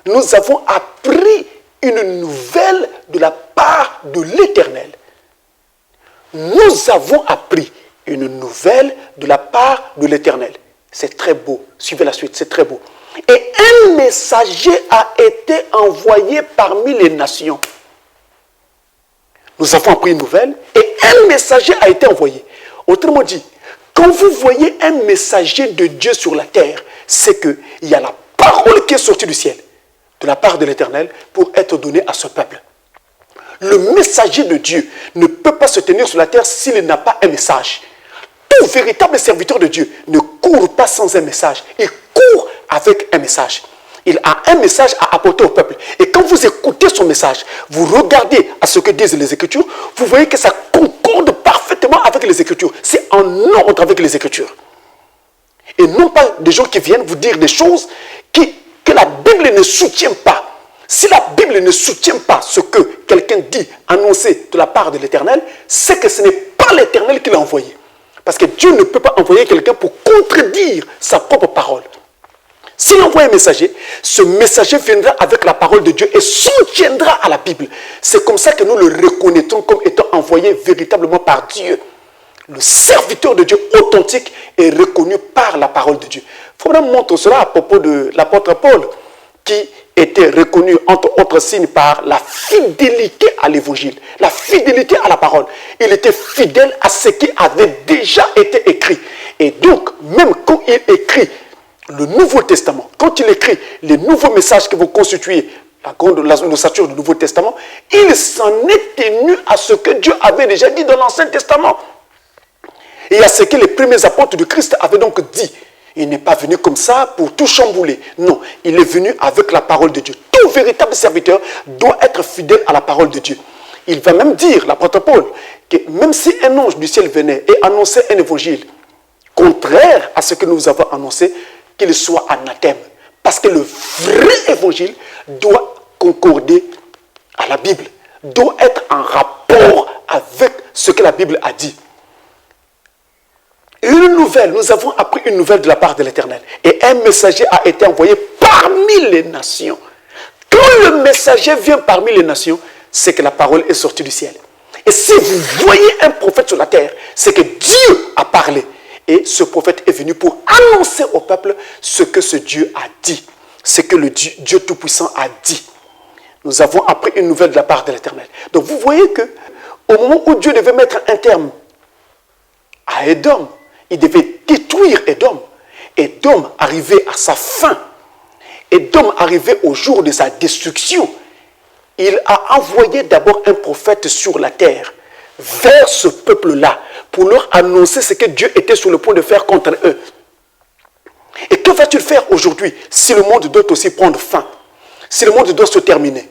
Nous avons appris une nouvelle de la part de l'Éternel. Nous avons appris une nouvelle de la part de l'Éternel. C'est très beau. Suivez la suite, c'est très beau. Et un messager a été envoyé parmi les nations. Nous avons appris une nouvelle et un messager a été envoyé. Autrement dit, quand vous voyez un messager de Dieu sur la terre, c'est qu'il y a la parole qui est sortie du ciel, de la part de l'Éternel, pour être donnée à ce peuple. Le messager de Dieu ne peut pas se tenir sur la terre s'il n'a pas un message. Tout véritable serviteur de Dieu ne court pas sans un message. Il court avec un message. Il a un message à apporter au peuple. Et quand vous écoutez son message, vous regardez à ce que disent les Écritures, vous voyez que ça concorde parfaitement avec les Écritures. C'est en ordre avec les Écritures. Et non pas des gens qui viennent vous dire des choses que la Bible ne soutient pas. Si la Bible ne soutient pas ce que quelqu'un dit, annoncé de la part de l'Éternel, c'est que ce n'est pas l'Éternel qui l'a envoyé. Parce que Dieu ne peut pas envoyer quelqu'un pour contredire sa propre parole. S'il envoie un messager, ce messager viendra avec la parole de Dieu et soutiendra à la Bible. C'est comme ça que nous le reconnaîtrons comme étant envoyé véritablement par Dieu. Le serviteur de Dieu authentique est reconnu par la parole de Dieu. Faudra montrer cela à propos de l'apôtre Paul, qui était reconnu entre autres signes par la fidélité à l'évangile, la fidélité à la parole. Il était fidèle à ce qui avait déjà été écrit. Et donc, même quand il écrit le Nouveau Testament, quand il écrit les nouveaux messages que vous constituez, l'ossature du Nouveau Testament, il s'en est tenu à ce que Dieu avait déjà dit dans l'Ancien Testament. Et à ce que les premiers apôtres de Christ avaient donc dit. Il n'est pas venu comme ça pour tout chambouler. Non, il est venu avec la parole de Dieu. Tout véritable serviteur doit être fidèle à la parole de Dieu. Il va même dire, l'apôtre Paul, que même si un ange du ciel venait et annonçait un évangile contraire à ce que nous avons annoncé, qu'il soit anathème. Parce que le vrai évangile doit concorder à la Bible, doit être en rapport avec ce que la Bible a dit. Une nouvelle, nous avons appris une nouvelle de la part de l'Éternel. Et un messager a été envoyé parmi les nations. Quand le messager vient parmi les nations, c'est que la parole est sortie du ciel. Et si vous voyez un prophète sur la terre, c'est que Dieu a parlé. Et ce prophète est venu pour annoncer au peuple ce que ce Dieu a dit. Ce que le Dieu Tout-Puissant a dit. Nous avons appris une nouvelle de la part de l'Éternel. Donc vous voyez que au moment où Dieu devait mettre un terme à Édom, il devait détruire Édom. Édom arrivait à sa fin. Édom arrivait au jour de sa destruction. Il a envoyé d'abord un prophète sur la terre, vers ce peuple-là, pour leur annoncer ce que Dieu était sur le point de faire contre eux. Et que va-t-il faire aujourd'hui si le monde doit aussi prendre fin? Si le monde doit se terminer?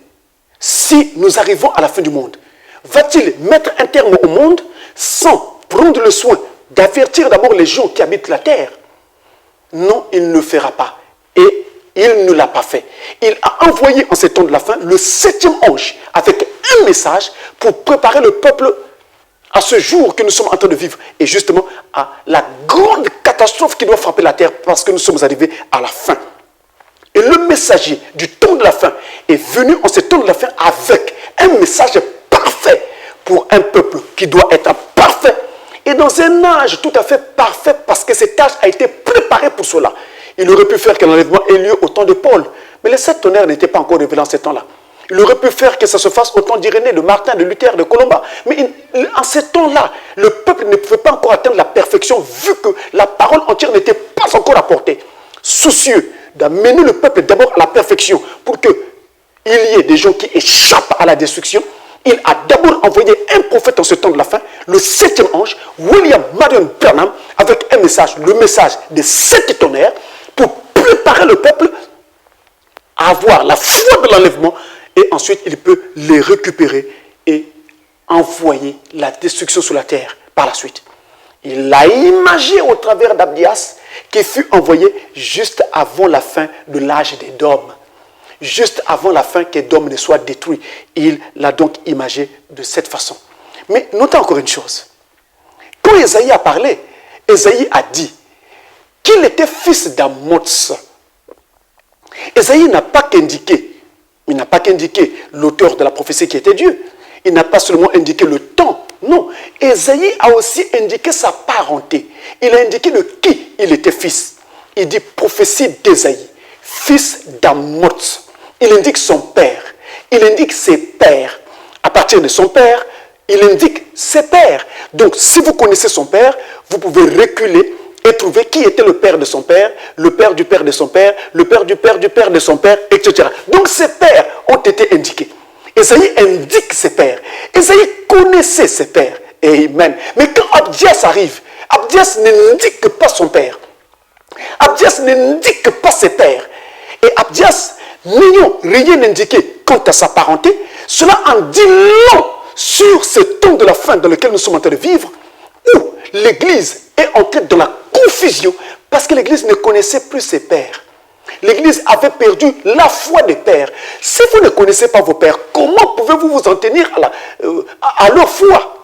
Si nous arrivons à la fin du monde, va-t-il mettre un terme au monde sans prendre le soin d'avertir d'abord les gens qui habitent la terre? Non, il ne le fera pas. Et il ne l'a pas fait. Il a envoyé en ces temps de la fin le 7e ange avec un message pour préparer le peuple à ce jour que nous sommes en train de vivre. Et justement à la grande catastrophe qui doit frapper la terre parce que nous sommes arrivés à la fin. Et le messager du temps de la fin est venu en ce temps de la fin avec un message parfait pour un peuple qui doit être parfait. Et dans un âge tout à fait parfait, parce que cet âge a été préparé pour cela. Il aurait pu faire que l'enlèvement ait lieu au temps de Paul. Mais les 7 tonnerres n'étaient pas encore révélés en ce temps-là. Il aurait pu faire que ça se fasse au temps d'Irénée, de Martin, de Luther, de Colomba. Mais en ce temps-là, le peuple ne pouvait pas encore atteindre la perfection vu que la parole entière n'était pas encore apportée. Soucieux d'amener le peuple d'abord à la perfection pour qu'il y ait des gens qui échappent à la destruction, il a d'abord envoyé un prophète en ce temps de la fin, le 7e ange, William Marion Branham, avec un message, le message des 7 tonnerres, pour préparer le peuple à avoir la foi de l'enlèvement et ensuite il peut les récupérer et envoyer la destruction sur la terre par la suite. Il l'a imagé au travers d'Abdias qui fut envoyé juste avant la fin de l'âge d'Édom. Juste avant la fin qu'Édom ne soit détruit. Il l'a donc imagé de cette façon. Mais notez encore une chose. Quand Ésaïe a parlé, Ésaïe a dit qu'il était fils d'Amoz. Ésaïe n'a pas qu'indiqué, il n'a pas qu'indiqué l'auteur de la prophétie qui était Dieu. Il n'a pas seulement indiqué le temps. Non, Ésaïe a aussi indiqué sa parenté. Il a indiqué de qui il était fils. Il dit prophétie d'Ésaïe, fils d'Amoz. Il indique son père. Il indique ses pères. À partir de son père, il indique ses pères. Donc, si vous connaissez son père, vous pouvez reculer et trouver qui était le père de son père, le père du père de son père, le père du père du père de son père, etc. Donc, ses pères ont été indiqués. Ésaïe indique ses pères. Ésaïe connaissait ses pères. Amen. Mais quand Abdias arrive, Abdias n'indique pas son père. Abdias n'indique pas ses pères. Et Abdias, n'ayant rien indiqué quant à sa parenté, cela en dit long sur ce temps de la fin dans lequel nous sommes en train de vivre, où l'Église est entrée dans la confusion parce que l'Église ne connaissait plus ses pères. L'Église avait perdu la foi des pères. Si vous ne connaissez pas vos pères, comment pouvez-vous vous en tenir à leur foi?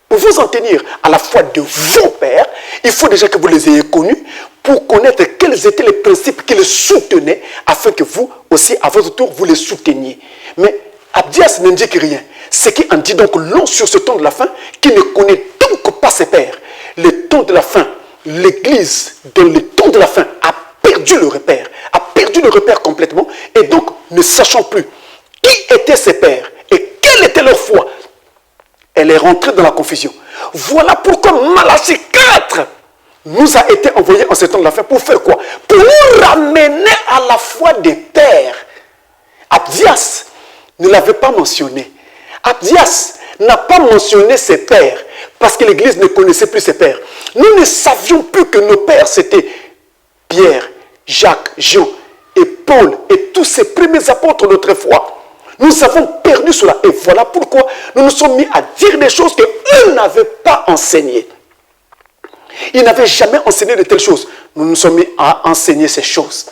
Pour vous en tenir à la foi de vos pères, il faut déjà que vous les ayez connus pour connaître quels étaient les principes qui les soutenaient afin que vous aussi, à votre tour, vous les souteniez. Mais Abdias n'indique rien. Ce qui en dit donc long sur ce temps de la fin, qui ne connaît donc pas ses pères. Le temps de la fin, l'Église, dans le temps de la fin, a perdu le repère complètement, et donc ne sachant plus qui étaient ses pères et quelle était leur foi, elle est rentrée dans la confusion. Voilà pourquoi Malachie 4 nous a été envoyé en ce temps de la fin pour faire quoi? Pour nous ramener à la foi des pères. Abdias ne l'avait pas mentionné. Abdias n'a pas mentionné ses pères parce que l'Église ne connaissait plus ses pères. Nous ne savions plus que nos pères c'était Pierre, Jacques, Jean et Paul et tous ces premiers apôtres d'autrefois. Nous avons perdu cela et voilà pourquoi nous nous sommes mis à dire des choses qu'eux n'avaient pas enseignées. Ils n'avaient jamais enseigné de telles choses. Nous nous sommes mis à enseigner ces choses.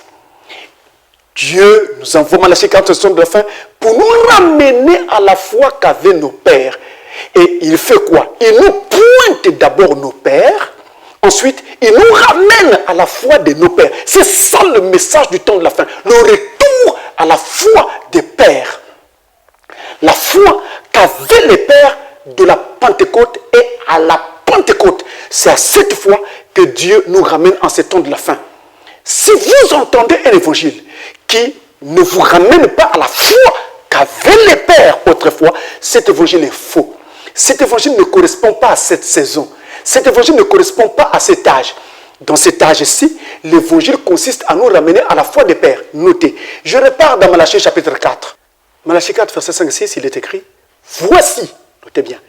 Dieu nous envoie Malachie 4 de la fin pour nous ramener à la foi qu'avaient nos pères. Et il fait quoi? Il nous pointe d'abord nos pères. Ensuite, il nous ramène à la foi de nos pères. C'est ça le message du temps de la fin. Le retour à la foi des pères. La foi qu'avaient les pères de la Pentecôte et à la Pentecôte. C'est à cette foi que Dieu nous ramène en ce temps de la fin. Si vous entendez un évangile qui ne vous ramène pas à la foi qu'avaient les pères autrefois, cet évangile est faux. Cet évangile ne correspond pas à cette saison. Cet évangile ne correspond pas à cet âge. Dans cet âge-ci, l'évangile consiste à nous ramener à la foi des pères. Notez, je repars dans Malachie chapitre 4. Malachie 4, verset 5 et 6, il est écrit, « Voici, notez bien,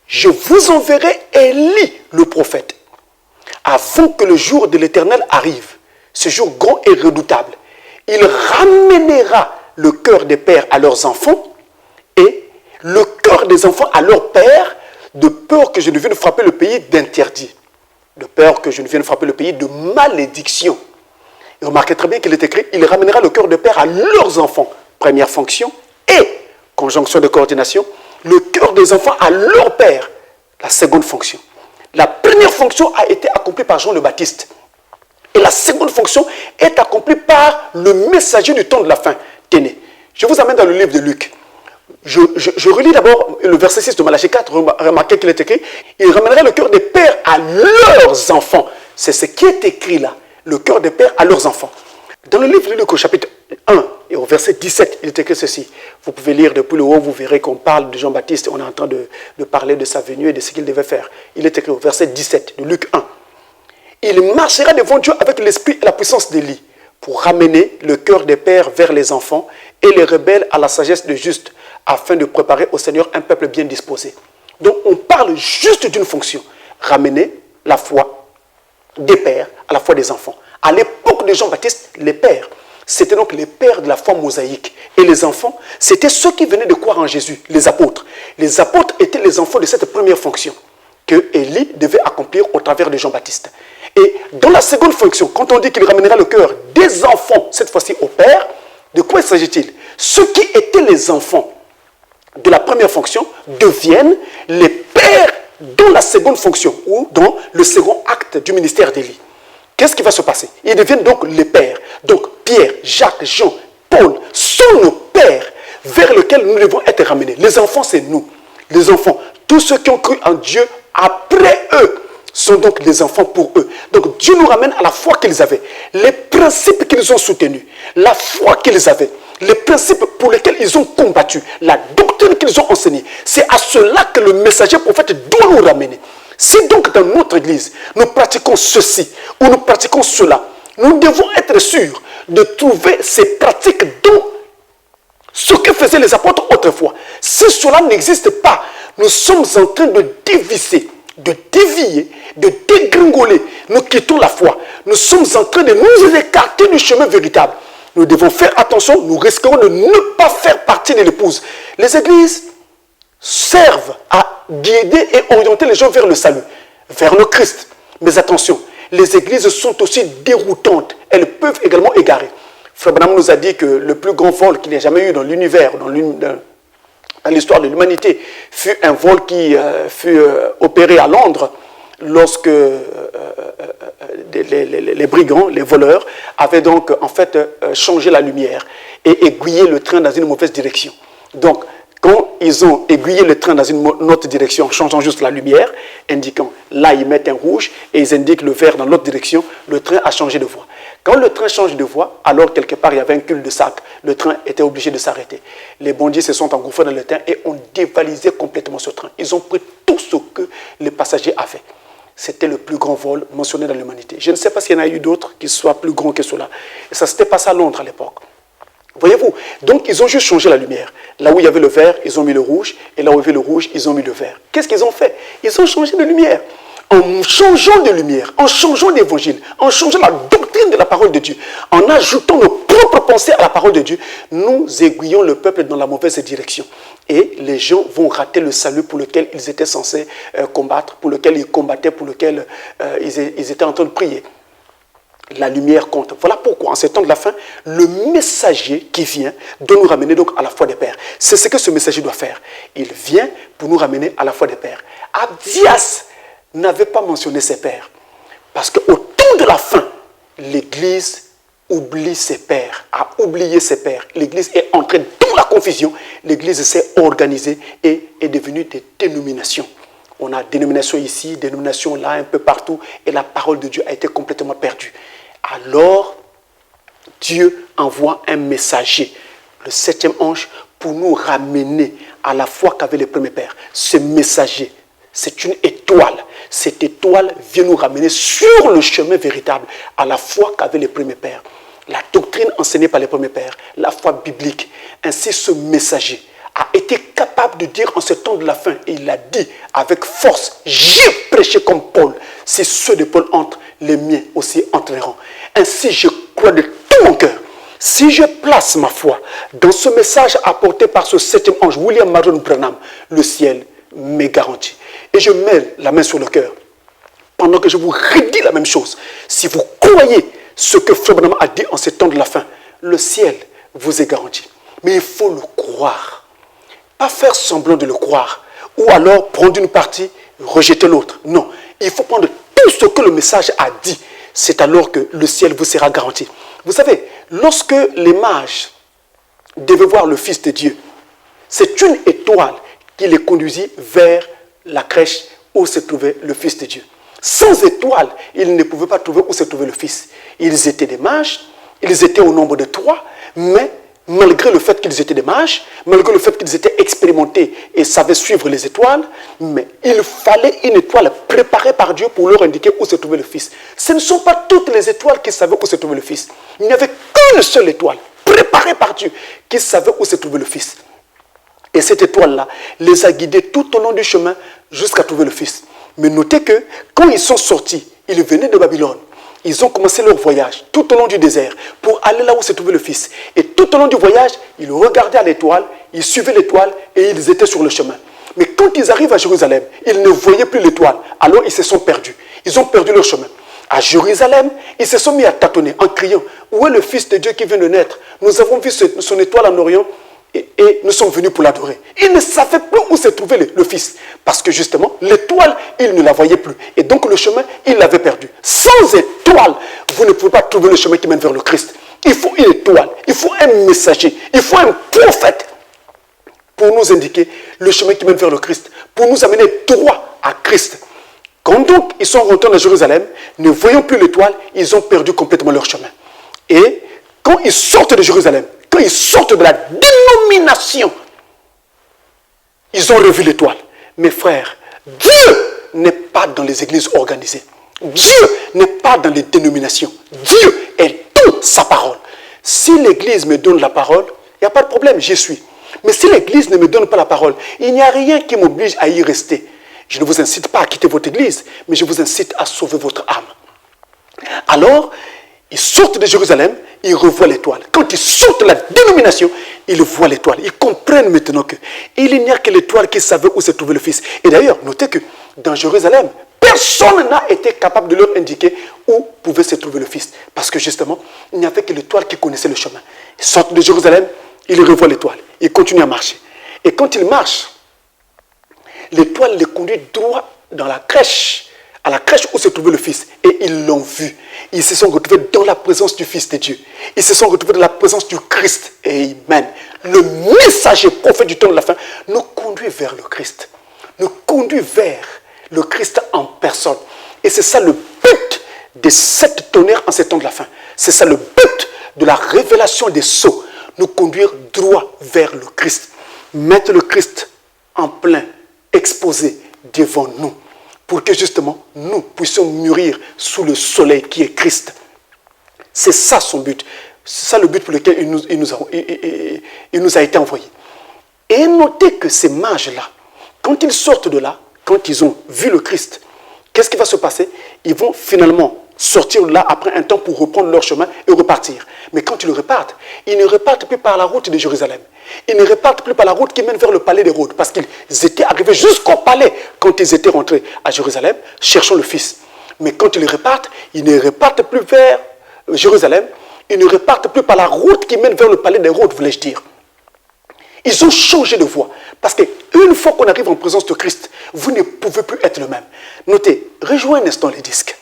je vous enverrai Élie le prophète, avant que le jour de l'Éternel arrive, ce jour grand et redoutable. Il ramènera le cœur des pères à leurs enfants et le cœur des enfants à leurs pères, de peur que je ne vienne frapper le pays d'interdit, de peur que je ne vienne frapper le pays de malédiction. » Et remarquez très bien qu'il est écrit, il ramènera le cœur des pères à leurs enfants. Première fonction. Et, conjonction de coordination, le cœur des enfants à leur père. La seconde fonction. La première fonction a été accomplie par Jean le Baptiste. Et la seconde fonction est accomplie par le messager du temps de la fin. Tenez, je vous amène dans le livre de Luc. Je relis d'abord le verset 6 de Malachie 4. Remarquez qu'il est écrit, il ramènerait le cœur des pères à leurs enfants. C'est ce qui est écrit là. Le cœur des pères à leurs enfants. Dans le livre de Luc au chapitre 1 et au verset 17, il est écrit ceci. Vous pouvez lire depuis le haut, vous verrez qu'on parle de Jean-Baptiste. On est en train de parler de sa venue et de ce qu'il devait faire. Il est écrit au verset 17 de Luc 1. Il marchera devant Dieu avec l'esprit et la puissance d'Élie pour ramener le cœur des pères vers les enfants et les rebelles à la sagesse de juste afin de préparer au Seigneur un peuple bien disposé. Donc on parle juste d'une fonction. Ramener la foi des pères à la foi des enfants. À l'époque de Jean-Baptiste, les pères, C'était donc les pères de la foi mosaïque. Et les enfants, c'était ceux qui venaient de croire en Jésus, les apôtres. Les apôtres étaient les enfants de cette première fonction que Élie devait accomplir au travers de Jean-Baptiste. Et dans la seconde fonction, quand on dit qu'il ramènera le cœur des enfants, cette fois-ci au Père, de quoi s'agit-il? Ceux qui étaient les enfants de la première fonction deviennent les pères dans la seconde fonction ou dans le second acte du ministère d'Élie. Qu'est-ce qui va se passer? Ils deviennent donc les pères. Donc Pierre, Jacques, Jean, Paul sont nos pères vers lesquels nous devons être ramenés. Les enfants, c'est nous. Les enfants, tous ceux qui ont cru en Dieu après eux, sont donc des enfants pour eux. Donc Dieu nous ramène à la foi qu'ils avaient, les principes qu'ils ont soutenus, la foi qu'ils avaient, les principes pour lesquels ils ont combattu, la doctrine qu'ils ont enseignée. C'est à cela que le messager prophète doit nous ramener. Si donc dans notre église, nous pratiquons ceci ou nous pratiquons cela, nous devons être sûrs de trouver ces pratiques dans ce que faisaient les apôtres autrefois. Si cela n'existe pas, nous sommes en train de dévisser, de dévier, de dégringoler. Nous quittons la foi. Nous sommes en train de nous écarter du chemin véritable. Nous devons faire attention, nous risquerons de ne pas faire partie de l'épouse. Les églises servent à guider et orienter les gens vers le salut, vers le Christ. Mais attention, les églises sont aussi déroutantes. Elles peuvent également égarer. Frère Branham nous a dit que le plus grand vol qu'il n'y a jamais eu dans l'univers, dans l'histoire de l'humanité, fut un vol qui fut opéré à Londres lorsque les brigands, les voleurs, avaient donc en fait changé la lumière et aiguillé le train dans une mauvaise direction. Donc, quand ils ont aiguillé le train dans une autre direction, en changeant juste la lumière, indiquant, là ils mettent un rouge et ils indiquent le vert dans l'autre direction, le train a changé de voie. Quand le train change de voie, alors quelque part il y avait un cul-de-sac, le train était obligé de s'arrêter. Les bandits se sont engouffrés dans le train et ont dévalisé complètement ce train. Ils ont pris tout ce que les passagers avaient. C'était le plus grand vol mentionné dans l'humanité. Je ne sais pas s'il y en a eu d'autres qui soient plus grands que cela. Et ça s'était passé à Londres à l'époque. Voyez-vous? Donc, ils ont juste changé la lumière. Là où il y avait le vert, ils ont mis le rouge. Et là où il y avait le rouge, ils ont mis le vert. Qu'est-ce qu'ils ont fait? Ils ont changé de lumière. En changeant de lumière, en changeant d'évangile, en changeant la doctrine de la parole de Dieu, en ajoutant nos propres pensées à la parole de Dieu, nous aiguillons le peuple dans la mauvaise direction. Et les gens vont rater le salut pour lequel ils étaient censés combattre, pour lequel ils combattaient, pour lequel ils étaient en train de prier. La lumière compte. Voilà pourquoi, en ce temps de la fin, le messager qui vient doit nous ramener donc à la foi des pères. C'est ce que ce messager doit faire. Il vient pour nous ramener à la foi des pères. Abdias n'avait pas mentionné ses pères. Parce qu'au temps de la fin, l'Église oublie ses pères, a oublié ses pères. L'Église est entrée dans la confusion. L'Église s'est organisée et est devenue des dénominations. On a dénomination ici, dénomination là, un peu partout. Et la parole de Dieu a été complètement perdue. Alors, Dieu envoie un messager, le 7e ange, pour nous ramener à la foi qu'avaient les premiers pères. Ce messager, c'est une étoile. Cette étoile vient nous ramener sur le chemin véritable, à la foi qu'avaient les premiers pères. La doctrine enseignée par les premiers pères, la foi biblique. Ainsi, ce messager a été capable de dire en ce temps de la fin, et il l'a dit avec force, j'ai prêché comme Paul. Si ceux de Paul entrent, les miens aussi entreront. Ainsi, je crois de tout mon cœur. Si je place ma foi dans ce message apporté par ce 7e ange, William Marion Branham, le ciel m'est garanti. Et je mets la main sur le cœur, pendant que je vous redis la même chose. Si vous croyez ce que Frère Branham a dit en ce temps de la fin, le ciel vous est garanti. Mais il faut le croire. Pas faire semblant de le croire. Ou alors prendre une partie, rejeter l'autre. Non, il faut prendre tout ce que le message a dit. C'est alors que le ciel vous sera garanti. Vous savez, lorsque les mages devaient voir le Fils de Dieu, c'est une étoile qui les conduisit vers la crèche où se trouvait le Fils de Dieu. Sans étoile, ils ne pouvaient pas trouver où se trouvait le Fils. Ils étaient des mages, ils étaient au nombre de 3, mais malgré le fait qu'ils étaient des mages, malgré le fait qu'ils étaient expérimentés et savaient suivre les étoiles, mais il fallait une étoile préparée par Dieu pour leur indiquer où se trouvait le Fils. Ce ne sont pas toutes les étoiles qui savaient où se trouvait le Fils. Il n'y avait qu'une seule étoile, préparée par Dieu, qui savait où se trouvait le Fils. Et cette étoile-là les a guidés tout au long du chemin jusqu'à trouver le Fils. Mais notez que quand ils sont sortis, ils venaient de Babylone. ils ont commencé leur voyage tout au long du désert pour aller là où se trouvait le Fils. Et tout au long du voyage, ils regardaient à l'étoile, ils suivaient l'étoile et ils étaient sur le chemin. Mais quand ils arrivent à Jérusalem, ils ne voyaient plus l'étoile. Alors ils se sont perdus. Ils ont perdu leur chemin. À Jérusalem, ils se sont mis à tâtonner en criant, où est le Fils de Dieu qui vient de naître? Nous avons vu son étoile en Orient et nous sommes venus pour l'adorer. Ils ne savaient plus où se trouvait le Fils. Parce que justement, l'étoile, ils ne la voyaient plus. Et donc le chemin, ils l'avaient perdu. Sans étoile, vous ne pouvez pas trouver le chemin qui mène vers le Christ. Il faut une étoile, il faut un messager, il faut un prophète pour nous indiquer le chemin qui mène vers le Christ, pour nous amener droit à Christ. Quand donc ils sont rentrés à Jérusalem, ne voyant plus l'étoile, ils ont perdu complètement leur chemin. Et quand ils sortent de Jérusalem, quand ils sortent de la dénomination, ils ont revu l'étoile. Mes frères, Dieu n'est pas dans les églises organisées. Dieu n'est pas dans les dénominations. Dieu est toute sa parole. Si l'église me donne la parole, il n'y a pas de problème, j'y suis. Mais si l'église ne me donne pas la parole, il n'y a rien qui m'oblige à y rester. Je ne vous incite pas à quitter votre église, mais je vous incite à sauver votre âme. Alors, ils sortent de Jérusalem, ils revoient l'étoile. Quand ils sortent de la dénomination, ils voient l'étoile. Ils comprennent maintenant qu'il n'y a que l'étoile qui savait où se trouvait le Fils. Et d'ailleurs, notez que dans Jérusalem, personne n'a été capable de leur indiquer où pouvait se trouver le Fils. Parce que justement, il n'y avait que l'étoile qui connaissait le chemin. Ils sortent de Jérusalem, ils revoient l'étoile. Ils continuent à marcher. Et quand ils marchent, l'étoile les conduit droit dans la crèche, à la crèche où se trouvait le Fils. Et ils l'ont vu. Ils se sont retrouvés dans la présence du Fils de Dieu. Ils se sont retrouvés dans la présence du Christ. Amen. Le messager prophète du temps de la fin nous conduit vers le Christ. Nous conduit vers le Christ en personne. Et c'est ça le but de cette tonnerre en ces temps de la fin. C'est ça le but de la révélation des sceaux. Nous conduire droit vers le Christ. Mettre le Christ en plein, exposé devant nous. Pour que justement, nous puissions mûrir sous le soleil qui est Christ. C'est ça son but. C'est ça le but pour lequel il nous a été envoyé. Et notez que ces mages-là, quand ils sortent de là, quand ils ont vu le Christ, qu'est-ce qui va se passer? Ils vont finalement sortir là après un temps pour reprendre leur chemin et repartir. Mais quand ils repartent, ils ne repartent plus par la route de Jérusalem. Ils ne repartent plus par la route qui mène vers le palais d'Hérode, parce qu'ils étaient arrivés jusqu'au palais quand ils étaient rentrés à Jérusalem, cherchant le Fils. Mais quand ils repartent, ils ne repartent plus vers Jérusalem, ils ne repartent plus par la route qui mène vers le palais d'Hérode, voulais-je dire. Ils ont changé de voie. Parce qu'une fois qu'on arrive en présence de Christ, vous ne pouvez plus être le même. Notez, rejoignez un instant les disques.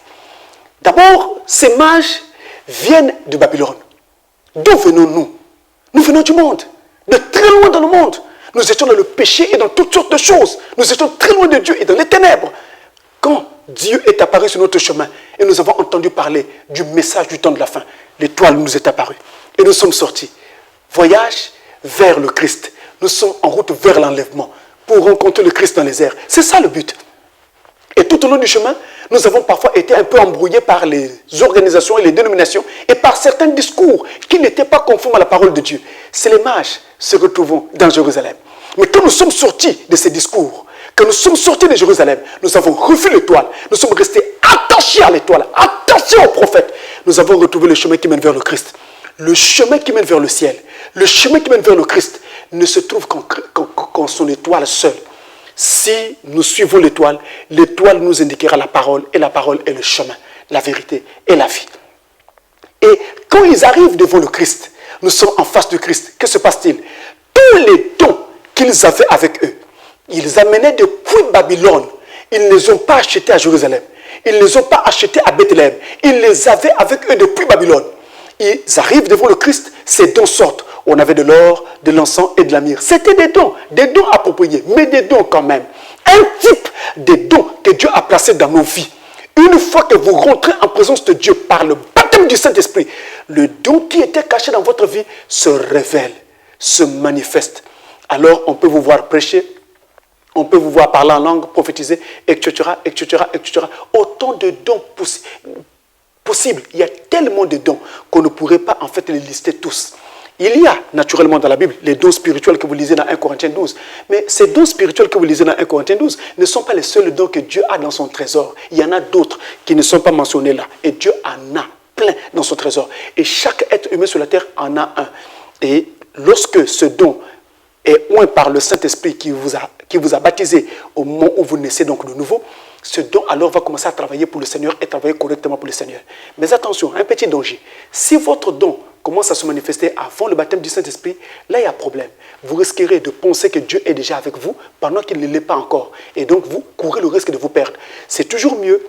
D'abord, ces mages viennent de Babylone. D'où venons-nous? Nous venons du monde. De très loin dans le monde. Nous étions dans le péché et dans toutes sortes de choses. Nous étions très loin de Dieu et dans les ténèbres. Quand Dieu est apparu sur notre chemin et nous avons entendu parler du message du temps de la fin, l'étoile nous est apparue. Et nous sommes sortis. Voyage vers le Christ. Nous sommes en route vers l'enlèvement pour rencontrer le Christ dans les airs. C'est ça le but. Et tout au long du chemin, nous avons parfois été un peu embrouillés par les organisations et les dénominations et par certains discours qui n'étaient pas conformes à la parole de Dieu. C'est les mages se retrouvent dans Jérusalem. Mais quand nous sommes sortis de ces discours, quand nous sommes sortis de Jérusalem, nous avons revu l'étoile. Nous sommes restés attachés à l'étoile, attachés au prophète. Nous avons retrouvé le chemin qui mène vers le Christ. Le chemin qui mène vers le ciel, le chemin qui mène vers le Christ ne se trouve qu'en son étoile seule. Si nous suivons l'étoile, l'étoile nous indiquera la parole, et la parole est le chemin, la vérité et la vie. Et quand ils arrivent devant le Christ, nous sommes en face du Christ, que se passe-t-il? Tous les dons qu'ils avaient avec eux, ils amenaient depuis Babylone. Ils ne les ont pas achetés à Jérusalem. Ils ne les ont pas achetés à Bethléem. Ils les avaient avec eux depuis Babylone. Ils arrivent devant le Christ, ces dons sortent. On avait de l'or, de l'encens et de la myrrhe. C'était des dons appropriés, mais des dons quand même. Un type de dons que Dieu a placés dans nos vies. Une fois que vous rentrez en présence de Dieu par le baptême du Saint-Esprit, le don qui était caché dans votre vie se révèle, se manifeste. Alors on peut vous voir prêcher, on peut vous voir parler en langue, prophétiser, etc., etc., etc. Autant de dons possibles. Il y a tellement de dons qu'on ne pourrait pas en fait les lister tous. Il y a naturellement dans la Bible les dons spirituels que vous lisez dans 1 Corinthiens 12. Mais ces dons spirituels que vous lisez dans 1 Corinthiens 12 ne sont pas les seuls dons que Dieu a dans son trésor. Il y en a d'autres qui ne sont pas mentionnés là. Et Dieu en a plein dans son trésor. Et chaque être humain sur la terre en a un. Et lorsque ce don est oint par le Saint-Esprit qui vous a baptisé au moment où vous naissez donc de nouveau, ce don alors va commencer à travailler pour le Seigneur et travailler correctement pour le Seigneur. Mais attention, un petit danger. Si votre don commence à se manifester avant le baptême du Saint-Esprit, là il y a problème. Vous risquerez de penser que Dieu est déjà avec vous pendant qu'il ne l'est pas encore. Et donc vous courez le risque de vous perdre. C'est toujours mieux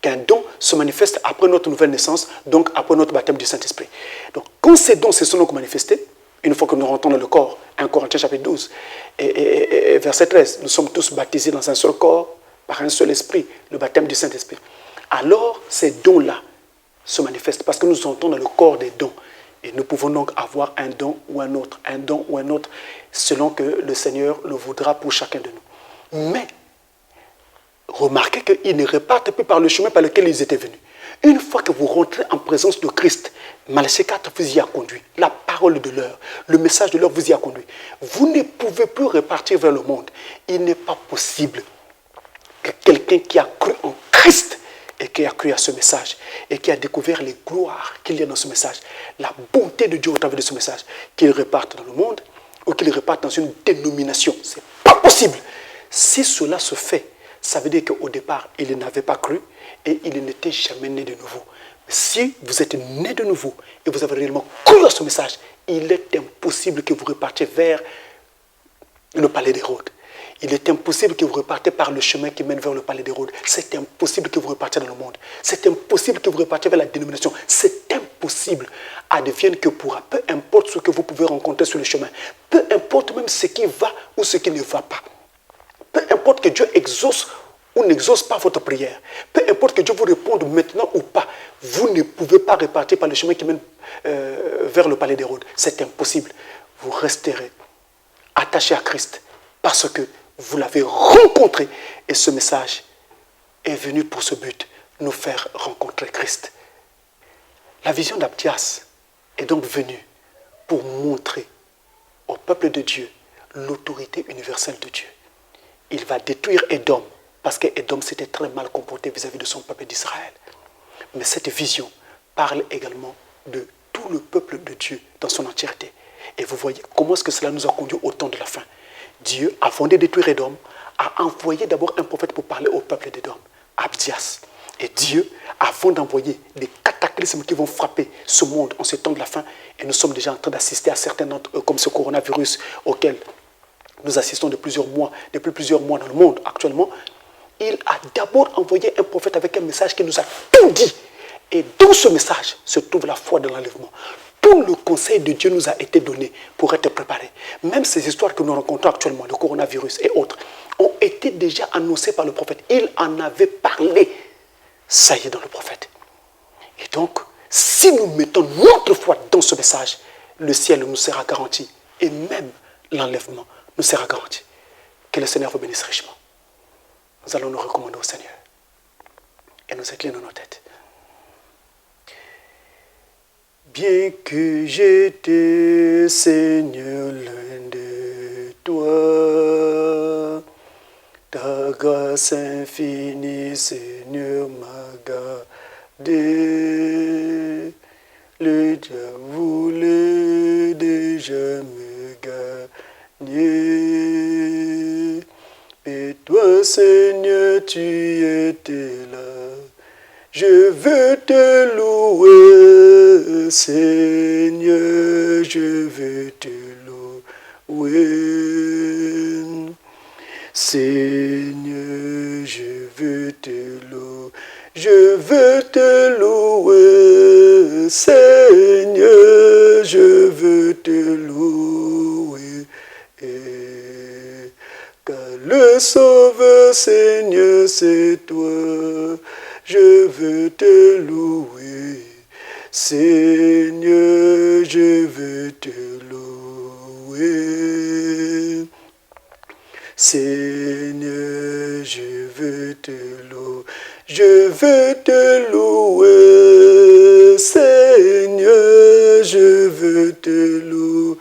qu'un don se manifeste après notre nouvelle naissance, donc après notre baptême du Saint-Esprit. Donc quand ces dons se sont donc manifestés, une fois que nous rentrons dans le corps, 1 Corinthiens chapitre 12 et verset 13, nous sommes tous baptisés dans un seul corps, par un seul esprit, le baptême du Saint-Esprit. Alors ces dons-là se manifestent parce que nous entrons dans le corps des dons. Et nous pouvons donc avoir un don ou un autre, selon que le Seigneur le voudra pour chacun de nous. Mais, remarquez qu'ils ne repartent plus par le chemin par lequel ils étaient venus. Une fois que vous rentrez en présence de Christ, Malachie 4 vous y a conduit. La parole de l'heure, le message de l'heure vous y a conduit. Vous ne pouvez plus repartir vers le monde. Il n'est pas possible que quelqu'un qui a cru en Christ et qui a cru à ce message et qui a découvert les gloires qu'il y a dans ce message, la bonté de Dieu au travers de ce message, qu'il reparte dans le monde ou qu'il reparte dans une dénomination. Ce n'est pas possible. Si cela se fait, ça veut dire qu'au départ, il n'avait pas cru et il n'était jamais né de nouveau. Si vous êtes né de nouveau et vous avez réellement cru à ce message, il est impossible que vous repartiez vers le palais d'Hérode. Il est impossible que vous repartiez par le chemin qui mène vers le palais d'Hérode. C'est impossible que vous repartiez dans le monde. C'est impossible que vous repartiez vers la dénomination. C'est impossible. Advienne que pourra. Peu importe ce que vous pouvez rencontrer sur le chemin. Peu importe même ce qui va ou ce qui ne va pas. Peu importe que Dieu exauce ou n'exauce pas votre prière. Peu importe que Dieu vous réponde maintenant ou pas. Vous ne pouvez pas repartir par le chemin qui mène vers le palais d'Hérode. C'est impossible. Vous resterez attaché à Christ parce que vous l'avez rencontré et ce message est venu pour ce but, nous faire rencontrer Christ. La vision d'Abdias est donc venue pour montrer au peuple de Dieu l'autorité universelle de Dieu. Il va détruire Édom parce qu'Édom s'était très mal comporté vis-à-vis de son peuple d'Israël. Mais cette vision parle également de tout le peuple de Dieu dans son entièreté. Et vous voyez comment est-ce que cela nous a conduit au temps de la fin. Dieu, avant de détruire Édom, a envoyé d'abord un prophète pour parler au peuple d'Édom, Abdias. Et Dieu, avant d'envoyer des cataclysmes qui vont frapper ce monde en ce temps de la fin, et nous sommes déjà en train d'assister à certains autres, comme ce coronavirus auquel nous assistons depuis plusieurs mois dans le monde actuellement, il a d'abord envoyé un prophète avec un message qui nous a tout dit. Et dans ce message se trouve la foi de l'enlèvement. Tout le conseil de Dieu nous a été donné pour être préparés. Même ces histoires que nous rencontrons actuellement, le coronavirus et autres, ont été déjà annoncées par le prophète. Il en avait parlé. Ça y est dans le prophète. Et donc, si nous mettons notre foi dans ce message, le ciel nous sera garanti. Et même l'enlèvement nous sera garanti. Que le Seigneur vous bénisse richement. Nous allons nous recommander au Seigneur. Et nous inclinons nos têtes. Bien que j'étais, Seigneur, loin de toi, ta grâce infinie, Seigneur, m'a gardé. Le diable voulait déjà me gagner. Et toi, Seigneur, tu étais là. Je veux te louer, Seigneur, je veux te louer. Seigneur, je veux te louer. Je veux te louer, Seigneur, je veux te louer. Car le Sauveur, Seigneur, c'est toi. Je veux te louer, Seigneur, je veux te louer. Seigneur, je veux te louer. Je veux te louer, Seigneur, je veux te louer.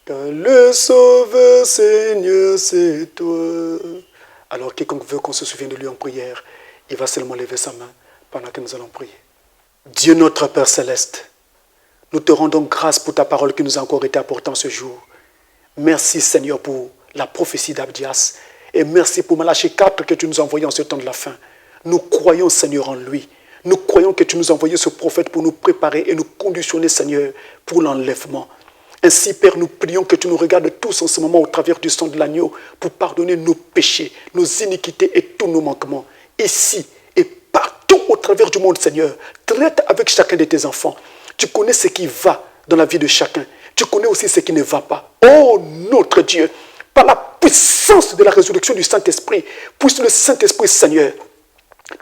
Car le Sauveur, Seigneur, c'est toi. Alors quiconque veut qu'on se souvienne de lui en prière, il va seulement lever sa main pendant que nous allons prier. Dieu notre Père Céleste, nous te rendons grâce pour ta parole qui nous a encore été apportée ce jour. Merci Seigneur pour la prophétie d'Abdias. Et merci pour Malachie 4 que tu nous as envoyé en ce temps de la fin. Nous croyons Seigneur en lui. Nous croyons que tu nous as envoyé ce prophète pour nous préparer et nous conditionner Seigneur pour l'enlèvement. Ainsi Père, nous prions que tu nous regardes tous en ce moment au travers du sang de l'agneau pour pardonner nos péchés, nos iniquités et tous nos manquements. Ici et partout au travers du monde Seigneur, traite avec chacun de tes enfants. Tu connais ce qui va dans la vie de chacun. Tu connais aussi ce qui ne va pas. Oh notre Dieu, par la puissance de la résurrection du Saint-Esprit, puisse le Saint-Esprit Seigneur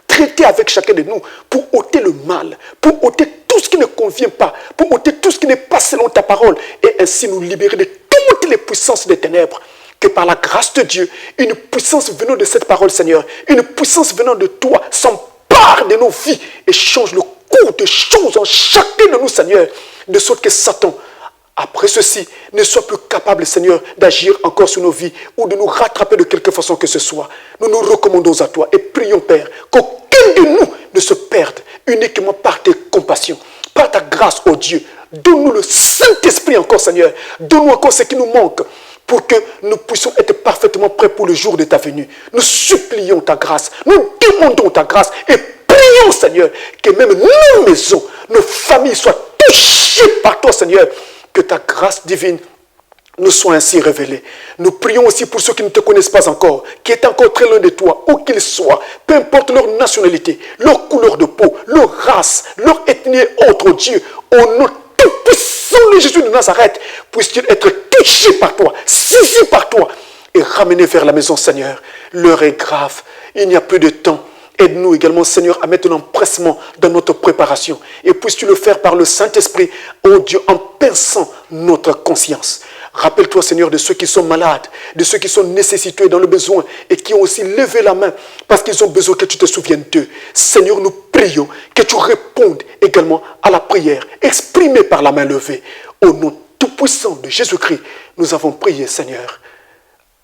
traiter avec chacun de nous pour ôter le mal, pour ôter tout ce qui ne convient pas, pour ôter tout ce qui n'est pas selon ta parole et ainsi nous libérer de toutes les puissances des ténèbres. Que par la grâce de Dieu, une puissance venant de cette parole Seigneur, une puissance venant de toi s'empare de nos vies et change le cours de choses en chacun de nous Seigneur, de sorte que Satan, après ceci, ne soit plus capable, Seigneur, d'agir encore sur nos vies ou de nous rattraper de quelque façon que ce soit. Nous nous recommandons à toi et prions, Père, qu'aucun de nous ne se perde uniquement par tes compassions, par ta grâce, oh Dieu. Donne-nous le Saint-Esprit encore, Seigneur. Donne-nous encore ce qui nous manque pour que nous puissions être parfaitement prêts pour le jour de ta venue. Nous supplions ta grâce, nous demandons ta grâce et prions, Seigneur, que même nos maisons, nos familles soient touchées par toi, Seigneur. Que ta grâce divine nous soit ainsi révélée. Nous prions aussi pour ceux qui ne te connaissent pas encore, qui est encore très loin de toi, où qu'ils soient, peu importe leur nationalité, leur couleur de peau, leur race, leur ethnie et autres, Dieu, au nom tout-puissant de Jésus de Nazareth, puissent-ils être touchés par toi, saisis par toi et ramenés vers la maison, Seigneur. L'heure est grave, il n'y a plus de temps. Aide-nous également, Seigneur, à mettre un empressement dans notre préparation. Et puisses-tu le faire par le Saint-Esprit, oh Dieu, en pinçant notre conscience. Rappelle-toi, Seigneur, de ceux qui sont malades, de ceux qui sont nécessités dans le besoin et qui ont aussi levé la main parce qu'ils ont besoin que tu te souviennes d'eux. Seigneur, nous prions que tu répondes également à la prière exprimée par la main levée. Au nom tout-puissant de Jésus-Christ, nous avons prié, Seigneur.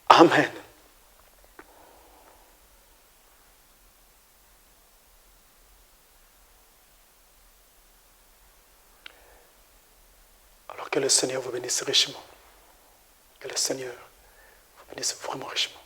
Amen. Que le Seigneur vous bénisse richement. Que le Seigneur vous bénisse vraiment richement.